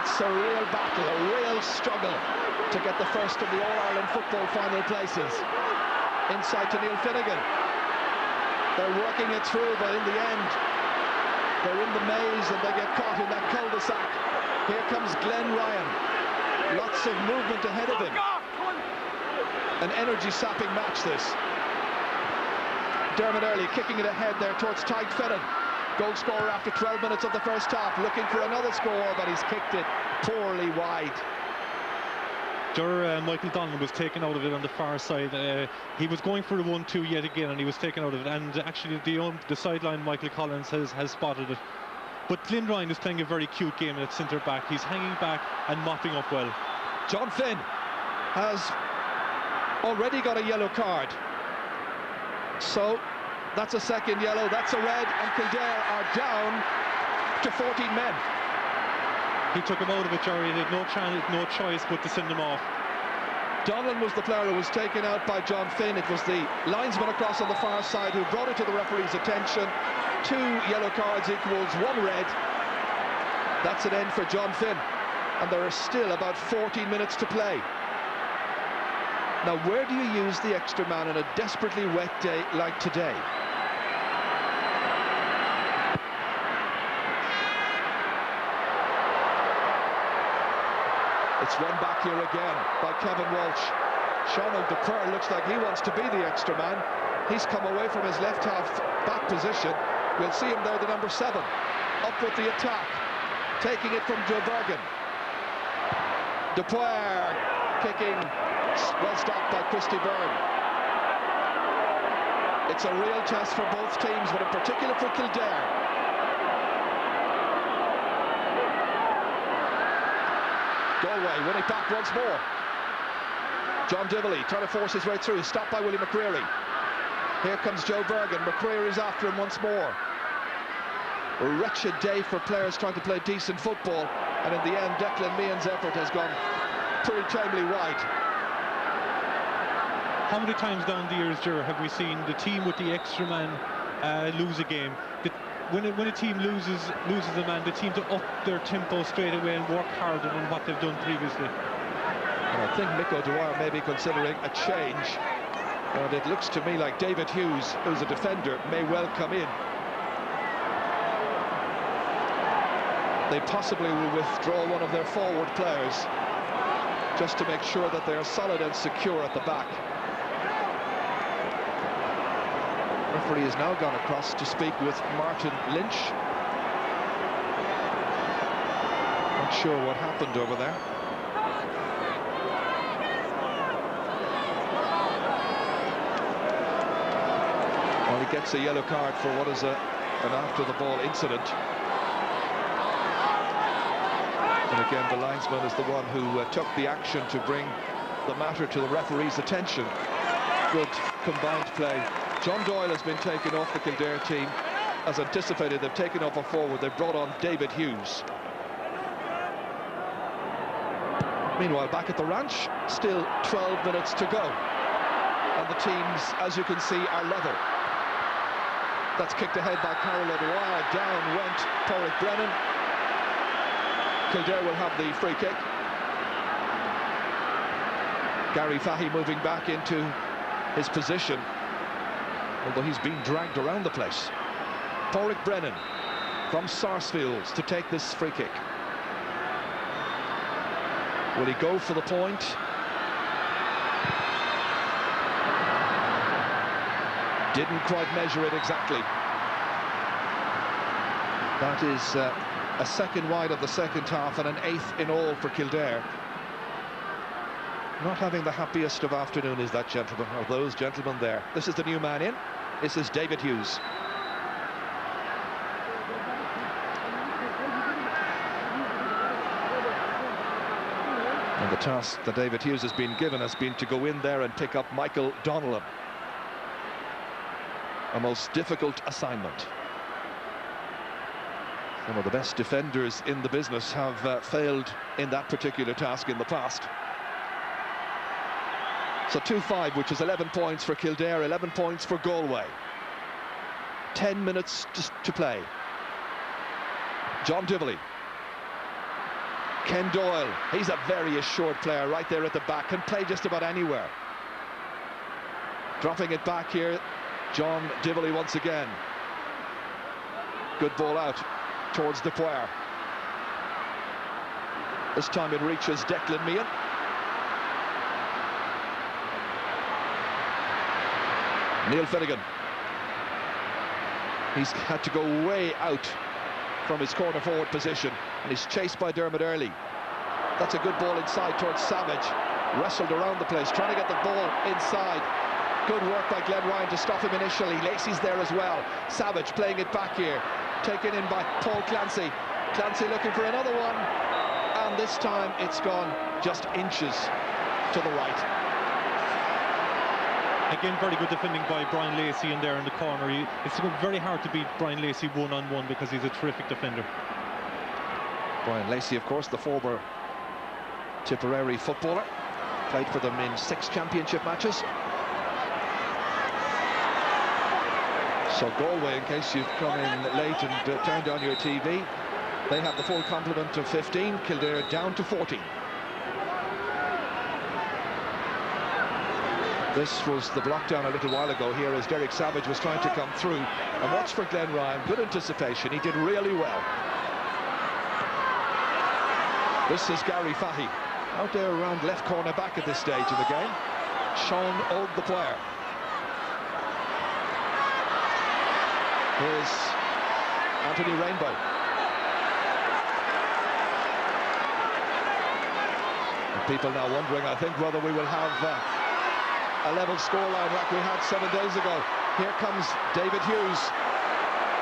It's a real battle, a real struggle to get the first of the All-Ireland football final places. Inside to Neil Finnegan. They're working it through, but in the end, they're in the maze and they get caught in that cul-de-sac. Here comes Glenn Ryan. Lots of movement ahead of him. An energy-sapping match, this. Dermot Earley kicking it ahead there towards Tyke Fennan. Goal scorer after 12 minutes of the first half, looking for another score, but he's kicked it poorly wide. Michael Donlan was taken out of it on the far side. He was going for a 1-2 yet again, and he was taken out of it. And actually, the sideline, Michael Collins has spotted it. But Glenn Ryan is playing a very cute game at centre back. He's hanging back and mopping up well. John Finn has already got a yellow card. So that's a second yellow, that's a red, and Kildare are down to 14 men. He took him out of it, Jerry. He had no choice but to send him off. Donlan was the player who was taken out by John Finn. It was the linesman across on the far side who brought it to the referee's attention. 2 yellow cards equals 1 red. That's an end for John Finn. And there are still about 14 minutes to play. Now, where do you use the extra man on a desperately wet day like today? It's run back here again by Kevin Walsh. Sean O'Dupper looks like he wants to be the extra man. He's come away from his left half back position. We'll see him there, the number 7. Up with the attack. Taking it from Joe Bergen. Dupuer kicking. Well stopped by Christy Byrne. It's a real test for both teams, but in particular for Kildare. Galway winning back once more. John Divilly trying to force his way through, stopped by Willie McCreary. Here comes Joe Bergen. McCreary's after him once more. A wretched day for players trying to play decent football, and in the end Declan Meehan's effort has gone pretty tamely wide. How many times down the years, Ger, have we seen the team with the extra man lose a game? When a team loses a man, they seem to up their tempo straight away and work harder than what they've done previously. And I think Mick O'Dwyer may be considering a change, and it looks to me like David Hughes, who's a defender, may well come in. They possibly will withdraw one of their forward players just to make sure that they are solid and secure at the back. Referee has now gone across to speak with Martin Lynch. Not sure what happened over there. Well, he gets a yellow card for what is an after-the-ball incident. And again, the linesman is the one who took the action to bring the matter to the referee's attention. Good combined play. John Doyle has been taken off the Kildare team. As anticipated, they've taken off a forward. They've brought on David Hughes. Meanwhile, back at the ranch, still 12 minutes to go. And the teams, as you can see, are level. That's kicked ahead by Carol O'Dwyer. Down went Porrick Brennan. Kildare will have the free kick. Gary Fahy moving back into his position, although he's been dragged around the place. Porrick Brennan from Sarsfields to take this free kick. Will he go for the point? Didn't quite measure it exactly. That is a second wide of the second half and an 8th in all for Kildare. Not having the happiest of afternoon is that gentleman, or those gentlemen there. This is the new man in. This is David Hughes. And the task that David Hughes has been given has been to go in there and pick up Michael Donnellan. A most difficult assignment. Some of the best defenders in the business have failed in that particular task in the past. So 2-5, which is 11 points for Kildare, 11 points for Galway. 10 minutes to play. John Divilly. Ken Doyle, he's a very assured player right there at the back, can play just about anywhere. Dropping it back here, John Divilly once again. Good ball out towards the player. This time it reaches Declan Meehan. Neil Finnegan. He's had to go way out from his corner forward position, and he's chased by Dermot Early. That's a good ball inside towards Savage. Wrestled around the place, trying to get the ball inside. Good work by Glenn Ryan to stop him initially. Lacey's there as well. Savage playing it back here. Taken in by Paul Clancy. Clancy looking for another one. And this time it's gone just inches to the right. Again, very good defending by Brian Lacey in there in the corner. It's very hard to beat Brian Lacey one-on-one because he's a terrific defender. Brian Lacey, of course, the former Tipperary footballer. Played for them in 6 championship matches. So Galway, in case you've come in late and turned on your TV, they have the full complement of 15. Kildare down to 14. This was the block down a little while ago here as Derek Savage was trying to come through. And watch for Glenn Ryan, good anticipation, he did really well. This is Gary Fahy, out there around left corner back at this stage of the game. Sean Ogg, the player. Here's Anthony Rainbow. And people now wondering, I think, whether we will have a level scoreline like we had 7 days ago. Here comes David Hughes.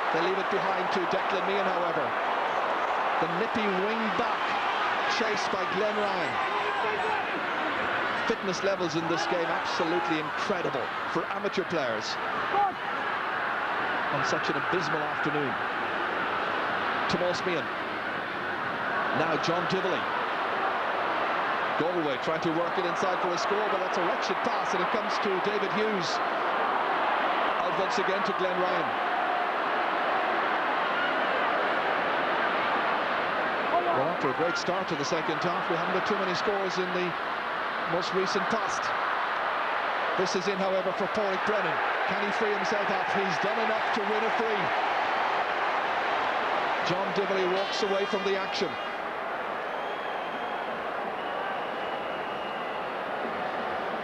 They leave it behind to Declan Meehan, however. The nippy wing back, chased by Glenn Ryan. Fitness levels in this game absolutely incredible for amateur players on such an abysmal afternoon. Tomas Meehan. Now John Divilly. Galway trying to work it inside for a score, but that's a wretched pass, and it comes to David Hughes. Out once again to Glenn Ryan. Well, after a great start to the second half, we haven't had too many scores in the most recent past. This is in, however, for Pádraig Brennan. Can he free himself up? He's done enough to win a free. John Divilly walks away from the action.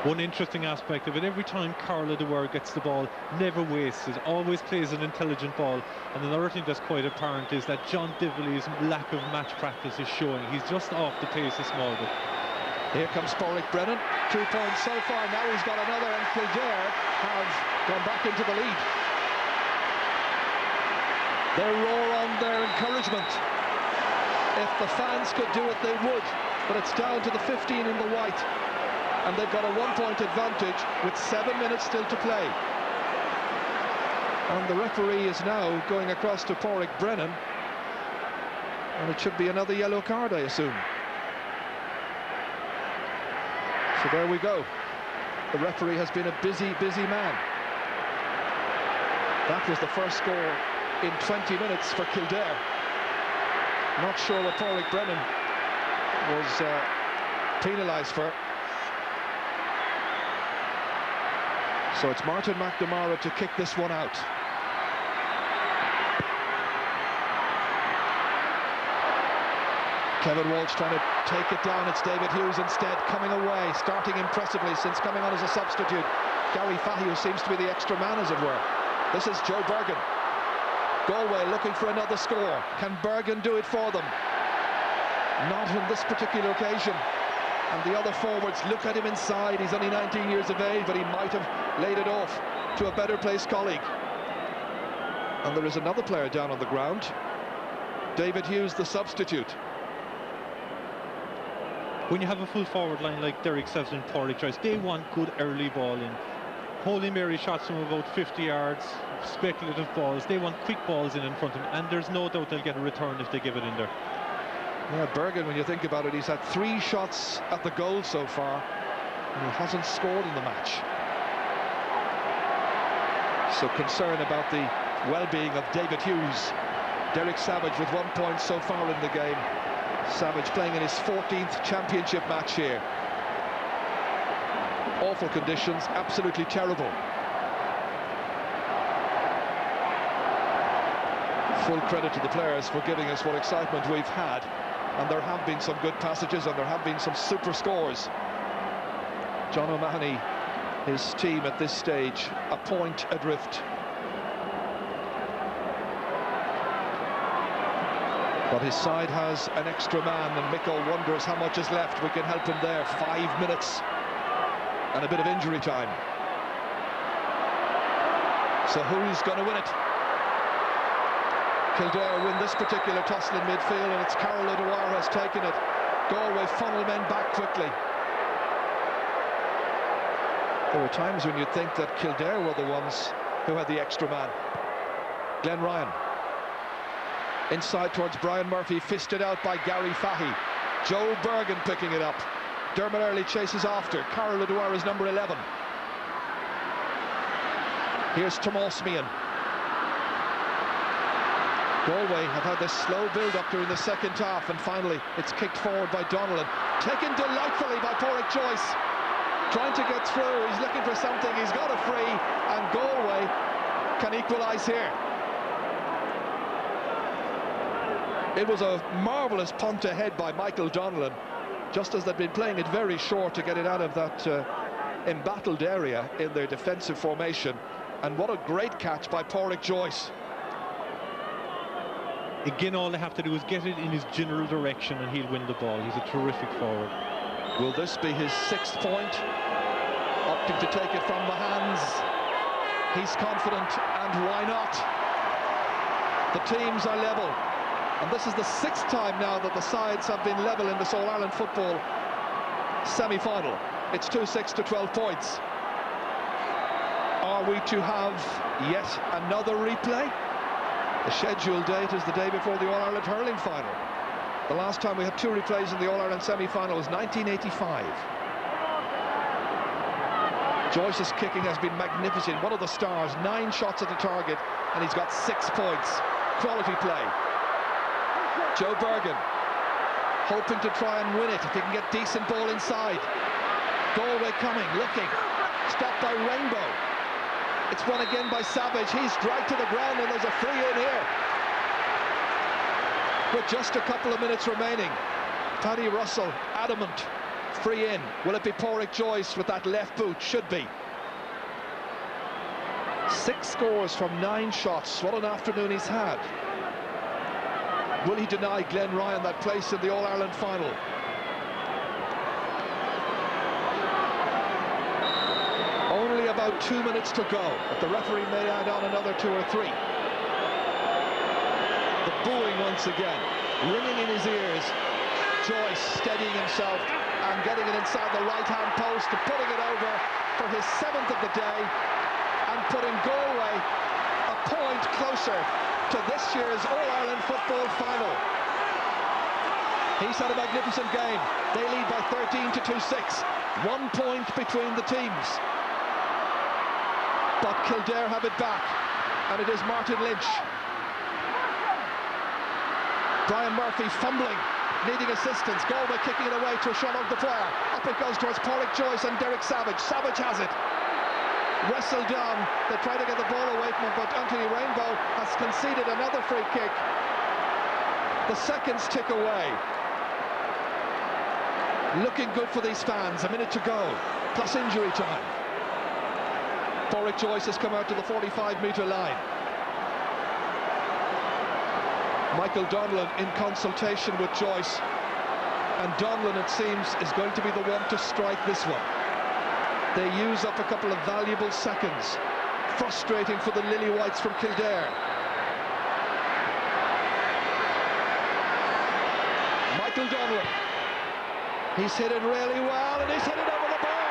One interesting aspect of it, every time Carla Dewar gets the ball, never wastes it, always plays an intelligent ball. And another thing that's quite apparent is that John Divilly's lack of match practice is showing. He's just off the pace a small bit. Here comes Pádraig Brennan, 2 points so far, now he's got another, and Kildare have gone back into the lead. They roar on their encouragement. If the fans could do it, they would, but it's down to the 15 in the white. And they've got a 1-point advantage with 7 minutes still to play. And the referee is now going across to Pádraig Brennan. And it should be another yellow card, I assume. So there we go. The referee has been a busy, busy man. That was the first score in 20 minutes for Kildare. Not sure what Pádraig Brennan was penalised for. So it's Martin McNamara to kick this one out. Kevin Walsh trying to take it down. It's David Hughes instead, coming away, starting impressively since coming on as a substitute. Gary Fahy, who seems to be the extra man, as it were. This is Joe Bergen. Galway looking for another score. Can Bergen do it for them? Not on this particular occasion. And the other forwards look at him inside. He's only 19 years of age, but he might have laid it off to a better placed colleague. And there is another player down on the ground. David Hughes, the substitute. When you have a full forward line like Derek Sevens and Pádraig Joyce, they want good early ball in. Holy Mary shots from about 50 yards, speculative balls. They want quick balls in front of them, and there's no doubt they'll get a return if they give it in there. Yeah, Bergen, when you think about it, he's had 3 shots at the goal so far, and he hasn't scored in the match. So concern about the well-being of David Hughes. Derek Savage with 1 point so far in the game. Savage playing in his 14th championship match here. Awful conditions, absolutely terrible. Full credit to the players for giving us what excitement we've had. And there have been some good passages and there have been some super scores. John O'Mahony, his team at this stage, a point adrift. But his side has an extra man, and Mickle wonders how much is left. We can help him there. 5 minutes and a bit of injury time. So who's going to win it? Kildare win this particular tussle in midfield, and it's Carol O'Dwyer has taken it. Galway funnel men back quickly. There were times when you'd think that Kildare were the ones who had the extra man. Glenn Ryan. Inside towards Brian Murphy, fisted out by Gary Fahy. Joe Bergen picking it up. Dermot Earley chases after. Carol O'Dwyer is number 11. Here's Tomas Meehan. Galway have had this slow build-up during the second half, and finally it's kicked forward by Donnellan. Taken delightfully by Pádraig Joyce. Trying to get through, he's looking for something, he's got a free, and Galway can equalise here. It was a marvellous punt ahead by Michael Donnellan, just as they'd been playing it very short to get it out of that embattled area in their defensive formation. And what a great catch by Pádraig Joyce. Again, all they have to do is get it in his general direction and he'll win the ball. He's a terrific forward. Will this be his 6th point? Opting to take it from the hands. He's confident, and why not? The teams are level. And this is the 6th time now that the sides have been level in this All-Ireland football semi-final. It's 2-6 to 12 points. Are we to have yet another replay? The scheduled date is the day before the All-Ireland hurling final. The last time we had 2 replays in the All-Ireland semi-final was 1985. Joyce's kicking has been magnificent. One of the stars, 9 shots at the target, and he's got 6 points. Quality play. Joe Bergen hoping to try and win it if he can get decent ball inside. Galway coming, looking, stopped by Rainbow. It's won again by Savage. He's dragged to the ground, and there's a free in here with just a couple of minutes remaining. Paddy Russell adamant, free in. Will it be Pádraig Joyce with that left boot? Should be. 6 scores from 9 shots. What an afternoon he's had. Will he deny Glenn Ryan that place in the All-Ireland final? Only about 2 minutes to go, but the referee may add on another 2 or 3. The booing once again, ringing in his ears. Joyce steadying himself and getting it inside the right-hand post and putting it over for his 7th of the day, and putting Galway a point closer to this year's All-Ireland football final. He's had a magnificent game. They lead by 13 to 2-6. 1 point between the teams. But Kildare have it back, and it is Martin Lynch. Brian Murphy fumbling, needing assistance. Galway kicking it away to Sean the player. Up it goes towards Pádraig Joyce and Derek Savage. Savage has it. Wrestled down. They try to get the ball away from him, but Anthony Rainbow has conceded another free kick. The seconds tick away. Looking good for these fans. A minute to go, plus injury time. Pádraig Joyce has come out to the 45-metre line. Michael Donnellan in consultation with Joyce And Donlan, it seems, is going to be the one to strike this one. They use up a couple of valuable seconds. Frustrating for the Lily Whites from Kildare. Michael Donlan. He's hit it really well, and he's hit it over the bar.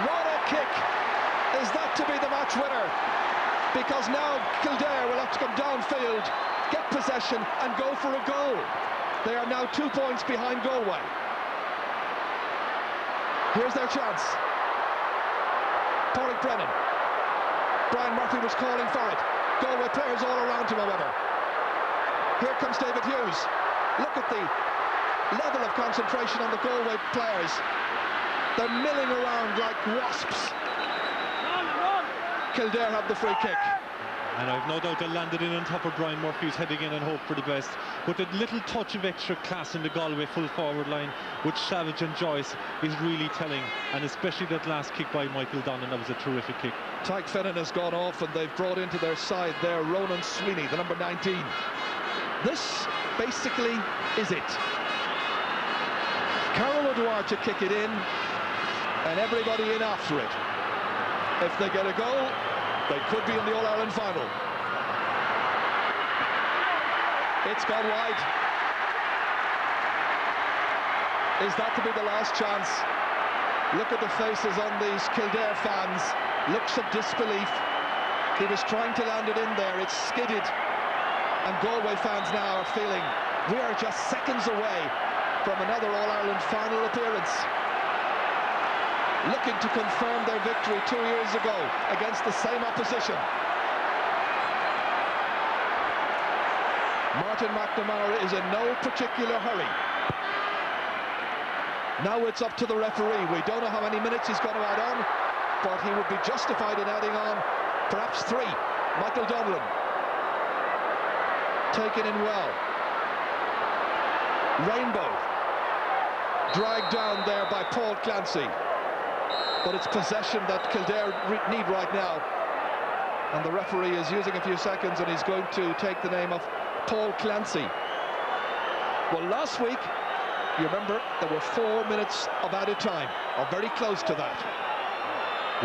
What a kick. Is that to be the match winner? Because now Kildare will have to come downfield, get possession, and go for a goal. They are now 2 points behind Galway. Here's their chance. Pádraig Brennan. Brian Murphy was calling for it. Galway players all around him, however. Here comes David Hughes. Look at the level of concentration on the Galway players. They're milling around like wasps. Kildare have the free kick. And I've no doubt they landed in on top of Brian Murphy's heading in and hope for the best. But the little touch of extra class in the Galway full forward line with Savage and Joyce is really telling, and especially that last kick by Michael Donnan. That was a terrific kick. Tadhg Fennan has gone off, and they've brought into their side there Ronan Sweeney, the number 19. This basically is it. Carol O'Dwyer to kick it in, and everybody in after it. If they get a goal, they could be in the All-Ireland final. It's gone wide. Is that to be the last chance? Look at the faces on these Kildare fans. Looks of disbelief. He was trying to land it in there. It's skidded. And Galway fans now are feeling we are just seconds away from another All-Ireland final appearance. Looking to confirm their victory 2 years ago against the same opposition. Martin McNamara is in no particular hurry. Now it's up to the referee. We don't know how many minutes he's going to add on, but he would be justified in adding on perhaps 3. Michael Donlan. Taken in well. Rainbow. Dragged down there by Paul Clancy. But it's possession that Kildare need right now. And the referee is using a few seconds, and he's going to take the name of Paul Clancy. Well, last week, you remember, there were 4 minutes of added time, or very close to that.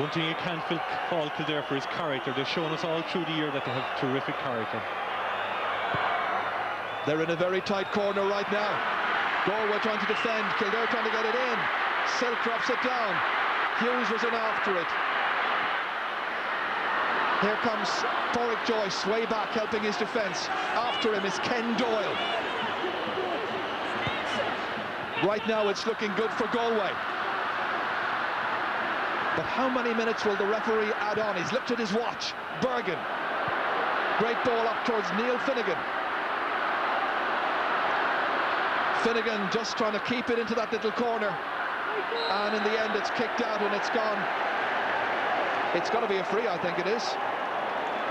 One thing you can't fault Kildare for is character. They've shown us all through the year that they have terrific character. They're in a very tight corner right now. Galway trying to defend, Kildare trying to get it in. Silk drops it down. Hughes was in after it. Here comes Pádraig Joyce, way back, helping his defence. After him is Ken Doyle. Right now it's looking good for Galway. But how many minutes will the referee add on? He's looked at his watch. Bergen. Great ball up towards Neil Finnegan. Finnegan just trying to keep it into that little corner. And in the end it's kicked out and it's gone. It's got to be a free, I think it is.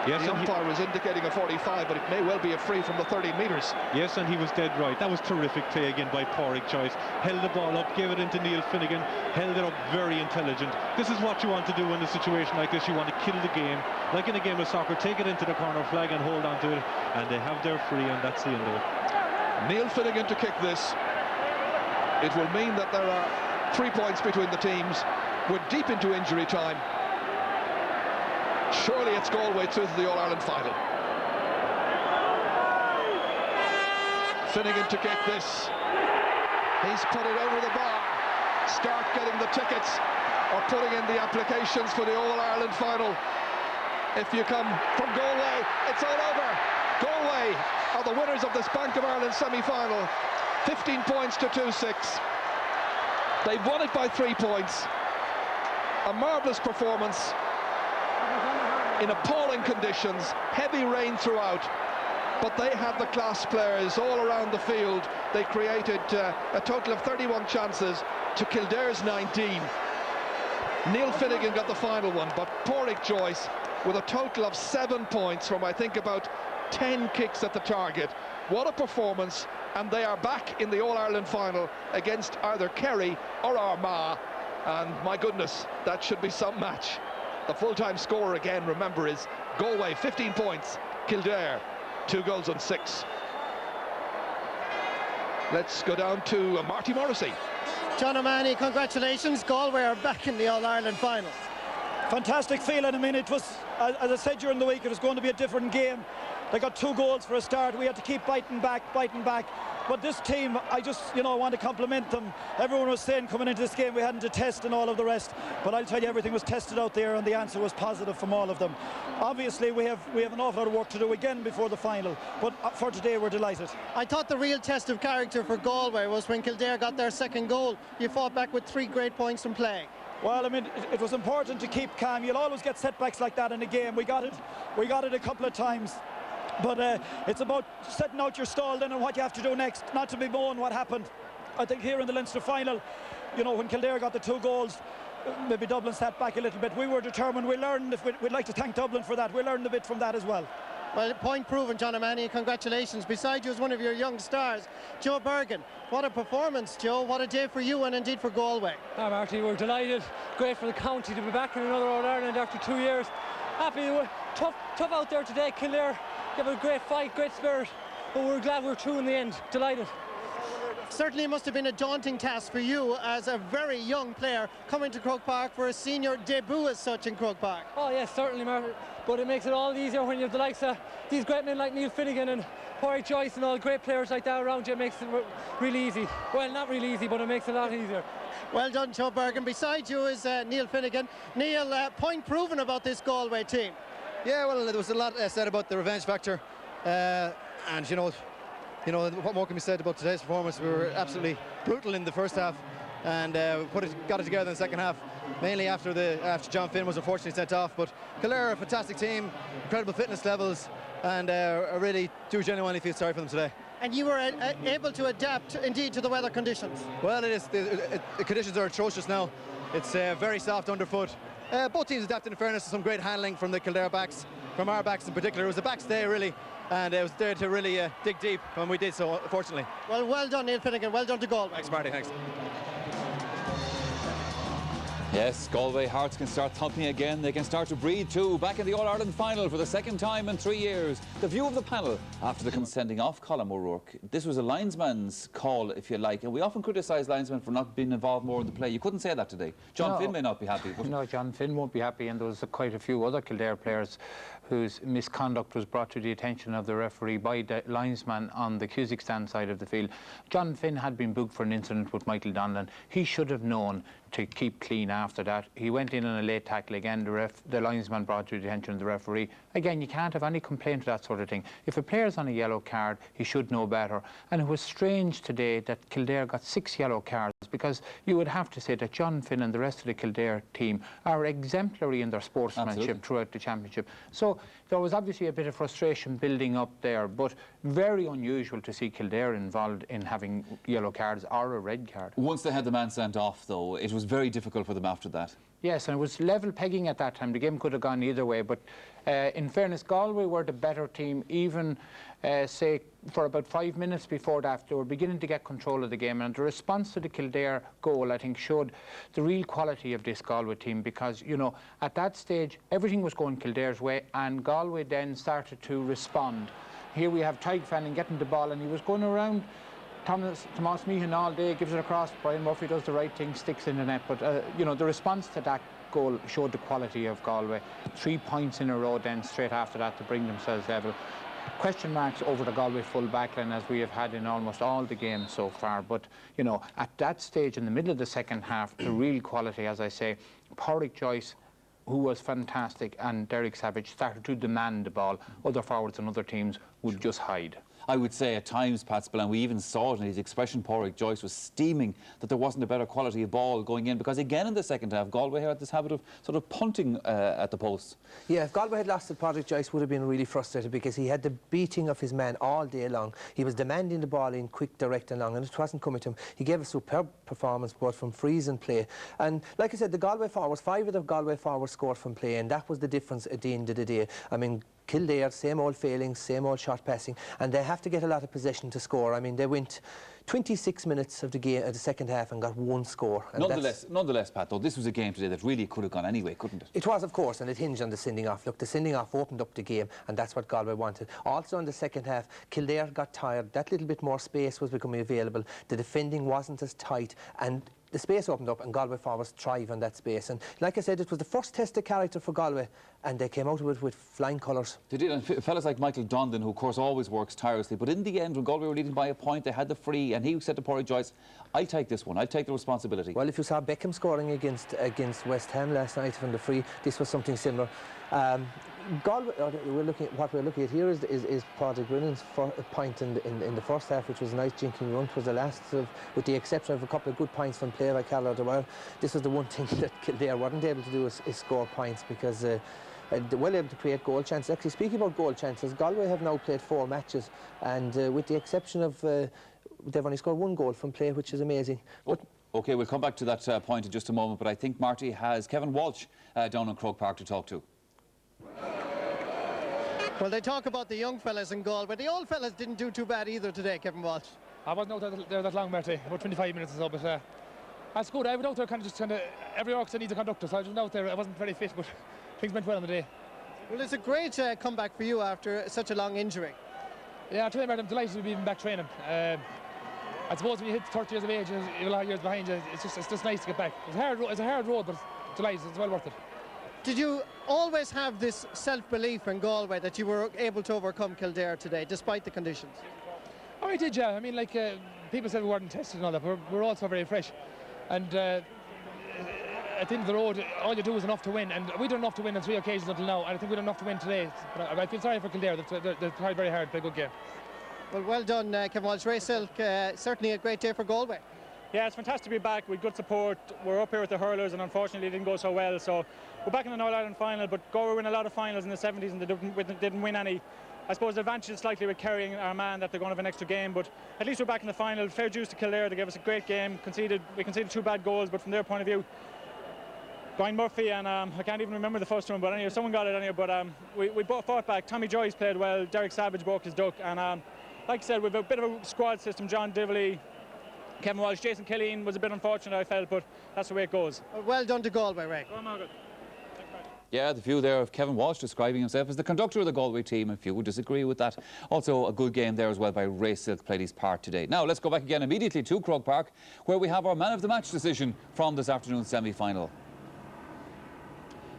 Yes, the umpire was indicating a 45, but it may well be a free from the 30 metres. Yes, and he was dead right. That was terrific play again by Pádraig Joyce. Held the ball up, gave it into Neil Finnegan, held it up, very intelligent. This is what you want to do in a situation like this. You want to kill the game. Like in a game of soccer, take it into the corner flag and hold on to it, and they have their free, and that's the end of it. Neil Finnegan to kick this. It will mean that there are 3 points between the teams. We're deep into injury time. Surely it's Galway to the All-Ireland final. Finnegan to kick this. He's put it over the bar. Start getting the tickets or putting in the applications for the All-Ireland final. If you come from Galway, it's all over. Galway are the winners of this Bank of Ireland semi-final. 15 points to 2-6. They've won it by 3 points. A marvellous performance in appalling conditions, heavy rain throughout, but they had the class players all around the field. They created a total of 31 chances to Kildare's 19. Neil Finnegan got the final one, but Pádraig Joyce with a total of 7 points from, I think, about 10 kicks at the target. What a performance, and they are back in the All-Ireland final against either Kerry or Armagh, and my goodness, that should be some match. The full-time score again, remember, is Galway 15 points, Kildare 2 goals and 6. Let's go down to Marty Morrissey. John O'Mahony, congratulations. Galway are back in the All-Ireland final. Fantastic feeling. I mean, it was, as I said during the week, it was going to be a different game. They got 2 goals for a start. We had to keep biting back. But this team, I just, want to compliment them. Everyone was saying coming into this game we hadn't a test and all of the rest. But I'll tell you, everything was tested out there and the answer was positive from all of them. Obviously, we have an awful lot of work to do again before the final. But for today, we're delighted. I thought the real test of character for Galway was when Kildare got their second goal. You fought back with 3 great points from play. Well, I mean, it was important to keep calm. You'll always get setbacks like that in a game. We got it a couple of times. But it's about setting out your stall then and what you have to do next, not to bemoan what happened. I think here in the Leinster final, when Kildare got the 2 goals, maybe Dublin sat back a little bit. We were determined. We learned, we'd like to thank Dublin for that. We learned a bit from that as well. Well, point proven, John O'Mahony, congratulations. Beside you is one of your young stars, Joe Bergen. What a performance, Joe. What a day for you and indeed for Galway. Oh, Marty, we're delighted. Great for the county to be back in another All-Ireland after 2 years. Happy. Tough out there today. Kildare gave a great fight, great spirit. But we're glad we're through in the end. Delighted. Certainly it must have been a daunting task for you as a very young player coming to Croke Park for a senior debut as such in Croke Park. Oh yes, certainly, Martin. But it makes it all easier when you have the likes of these great men like Neil Finnegan and Pádraig Joyce and all great players like that around you. It makes it really easy. Well, not really easy, but it makes it a lot easier. Well done, Joe Bergen. Beside you is Neil Finnegan. Neil, point proven about this Galway team. Yeah, well, there was a lot said about the revenge factor, and what more can be said about today's performance? We were absolutely brutal in the first half, and got it together in the second half, mainly after John Finn was unfortunately sent off. But Kildare are a fantastic team, incredible fitness levels, and I really do genuinely feel sorry for them today. And you were able to adapt indeed to the weather conditions. Well, it is. The conditions are atrocious now. It's very soft underfoot. Both teams adapted in fairness to some great handling from the Kildare backs, from our backs in particular. It was a back stay really, and it was there to really dig deep, and we did so, fortunately. Well done, Neil Finnegan. Well done to Galway. Thanks, Marty. Thanks. Yes, Galway hearts can start thumping again. They can start to breathe too. Back in the All-Ireland final for the second time in 3 years. The view of the panel after the sending off Colm O'Rourke. This was a linesman's call, if you like, and we often criticise linesmen for not being involved more in the play. You couldn't say that today. John Finn may not be happy. But no, John Finn won't be happy, and there was quite a few other Kildare players whose misconduct was brought to the attention of the referee by the linesman on the Cusack stand side of the field. John Finn had been booked for an incident with Michael Donlan. He should have known to keep clean after that. He went in on a late tackle again. The linesman brought to the attention of the referee. Again, you can't have any complaint to that sort of thing. If a player's on a yellow card, he should know better. And it was strange today that Kildare got 6 yellow cards, because you would have to say that John Finn and the rest of the Kildare team are exemplary in their sportsmanship throughout the championship. So there was obviously a bit of frustration building up there, but very unusual to see Kildare involved in having yellow cards or a red card. Once they had the man sent off, though, it was very difficult for them after that. Yes, and it was level pegging at that time. The game could have gone either way, but in fairness, Galway were the better team, even, say, for about 5 minutes before that. They were beginning to get control of the game, and the response to the Kildare goal, I think, showed the real quality of this Galway team, because, at that stage, everything was going Kildare's way, and Galway then started to respond. Here we have Tadhg Fanning getting the ball, and he was going around Thomas Meehan all day, gives it across. Brian Murphy does the right thing, sticks in the net. But, the response to that goal showed the quality of Galway. 3 points in a row then straight after that to bring themselves level. Question marks over the Galway full backline, as we have had in almost all the games so far. But, at that stage in the middle of the second half, the real quality, as I say, Pádraig Joyce, who was fantastic, and Derek Savage started to demand the ball. Other forwards and other teams would just hide. I would say at times, Pat Spillane, we even saw it in his expression, Pádraig Joyce was steaming that there wasn't a better quality of ball going in, because again in the second half, Galway had this habit of sort of punting at the post. Yeah, if Galway had lost it, Pádraig Joyce would have been really frustrated, because he had the beating of his man all day long. He was demanding the ball in quick, direct and long, and it wasn't coming to him. He gave a superb performance, both from frees and play. And like I said, the Galway forwards, 5 of the Galway forwards scored from play, and that was the difference at the end of the day. I mean, Kildare, same old failings, same old shot passing, and they have to get a lot of possession to score. I mean, they went 26 minutes of the game, the second half, and got one score. And nonetheless, Pat, though, this was a game today that really could have gone anyway, couldn't it? It was, of course, and it hinged on the sending off. Look, the sending off opened up the game, and that's what Galway wanted. Also in the second half, Kildare got tired. That little bit more space was becoming available. The defending wasn't as tight, and the space opened up, and Galway forwards thrive on that space. And like I said, it was the first test of character for Galway, and they came out of it with flying colours. They did, and fellas like Michael Dondon, who of course always works tirelessly, but in the end, when Galway were leading by a point, they had the free, and he said to Pádraig Joyce, I'll take this one, I'll take the responsibility. Well, if you saw Beckham scoring against West Ham last night from the free, this was something similar. Galway, what we're looking at here is Pádraig Brennan's point in the first half, which was a nice jinking run. It was the last with the exception of a couple of good points from play by Kildare. This was the one thing that Kildare weren't able to do is score points, because they were able to create goal chances. Actually, speaking about goal chances, Galway have now played 4 matches, and with the exception of they've only scored 1 goal from play, which is amazing. But OK, we'll come back to that point in just a moment, but I think Marty has Kevin Walsh down in Croke Park to talk to. Well, they talk about the young fellas in goal, but the old fellas didn't do too bad either today, Kevin Walsh. I wasn't out there that long, Marty, about 25 minutes or so, but that's good. I went out there kind of every orchestra needs a conductor, so I went out there. I wasn't very fit, but things went well on the day. Well, it's a great comeback for you after such a long injury. Yeah, I'm delighted to be back training. I suppose when you hit 30 years of age, you have a lot of years behind you, it's just nice to get back. It's a hard road, but delighted, it's well worth it. Did you always have this self-belief in Galway that you were able to overcome Kildare today, despite the conditions? Oh, I did, yeah. I mean, like, people said we weren't tested and all that, but we're also very fresh. And at the end of the road, all you do is enough to win, and we did enough to win on 3 occasions until now, and I think we did enough to win today. But I feel sorry for Kildare. They've tried very hard to play a good game. Well done, Kevin Walsh. Ray Silk, certainly a great day for Galway. Yeah, it's fantastic to be back with good support. We're up here with the hurlers, and unfortunately it didn't go so well. So we're back in an All-Ireland final, but Galway win a lot of finals in the 70s and they didn't win any. I suppose the advantage is slightly with carrying our man that they're going to have an extra game, but at least we're back in the final. Fair dues to Kildare, they gave us a great game. We conceded 2 bad goals, but from their point of view, Brian Murphy and I can't even remember the first one, but anyway, someone got it anyway. But we both fought back. Tommy Joyce played well. Derek Savage broke his duck, and like I said, we've a bit of a squad system. John Dively, Kevin Walsh, Jason Killeen was a bit unfortunate, I felt, but that's the way it goes. Well done to Galway, Ray. Yeah, the view there of Kevin Walsh describing himself as the conductor of the Galway team, if you would disagree with that. Also a good game there as well by Ray Silk, played his part today. Now let's go back again immediately to Croke Park, where we have our man of the match decision from this afternoon's semi-final.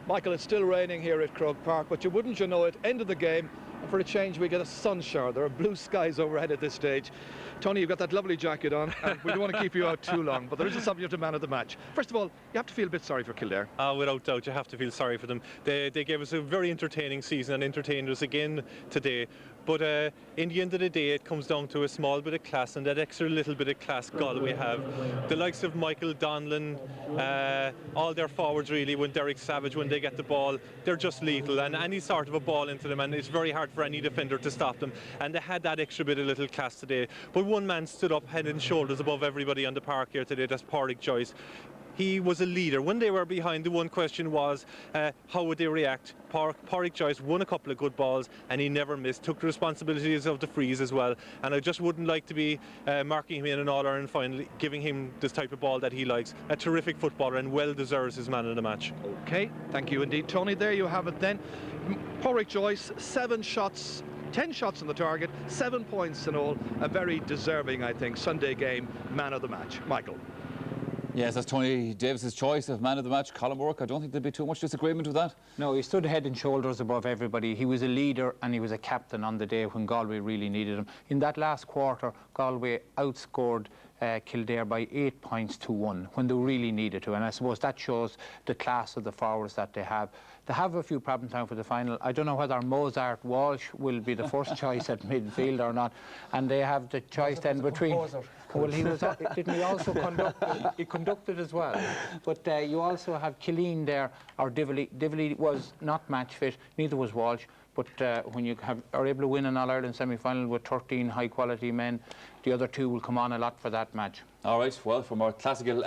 Michael, it's still raining here at Croke Park, but wouldn't you know it, end of the game, and for a change we get a sun shower. There are blue skies overhead at this stage. Tony, you've got that lovely jacket on, and we don't want to keep you out too long, but there is a subject of man of the match. First of all, you have to feel a bit sorry for Kildare. Without doubt, you have to feel sorry for them. They gave us a very entertaining season and entertained us again today. But in the end of the day, it comes down to a small bit of class, and that extra little bit of class Galway have. The likes of Michael Donlan, all their forwards really, when Derek Savage, when they get the ball, they're just lethal, and any sort of a ball into them, and it's very hard for any defender to stop them. And they had that extra bit of little class today. But one man stood up head and shoulders above everybody on the park here today, that's Pádraig Joyce. He was a leader. When they were behind, the one question was, how would they react? Pádraig Joyce won a couple of good balls, and he never missed, took the responsibilities of the frees as well. And I just wouldn't like to be marking him in an All-Ireland final, giving him this type of ball that he likes. A terrific footballer, and well deserves his man of the match. OK, thank you indeed, Tony. There you have it then. Pádraig Joyce, 7 shots. 10 shots on the target, 7 points in all. A very deserving, I think, Sunday game man of the match. Michael. Yes, that's Tony Davis's choice of man of the match. Colin Burke, I don't think there'd be too much disagreement with that. No, he stood head and shoulders above everybody. He was a leader and he was a captain on the day when Galway really needed him. In that last quarter, Galway outscored Kildare by 8 points to 1 when they really needed to, and I suppose that shows the class of the forwards that they have. They have a few problems now for the final. I don't know whether Mozart Walsh will be the first choice at midfield or not, and they have the choice then between. Well, he was. Didn't he also conduct? He conducted as well. But you also have Killeen there, or Dively. Dively was not match fit. Neither was Walsh. But when you are able to win an All-Ireland semi-final with 13 high-quality men, the other two will come on a lot for that match. All right, well, from our classical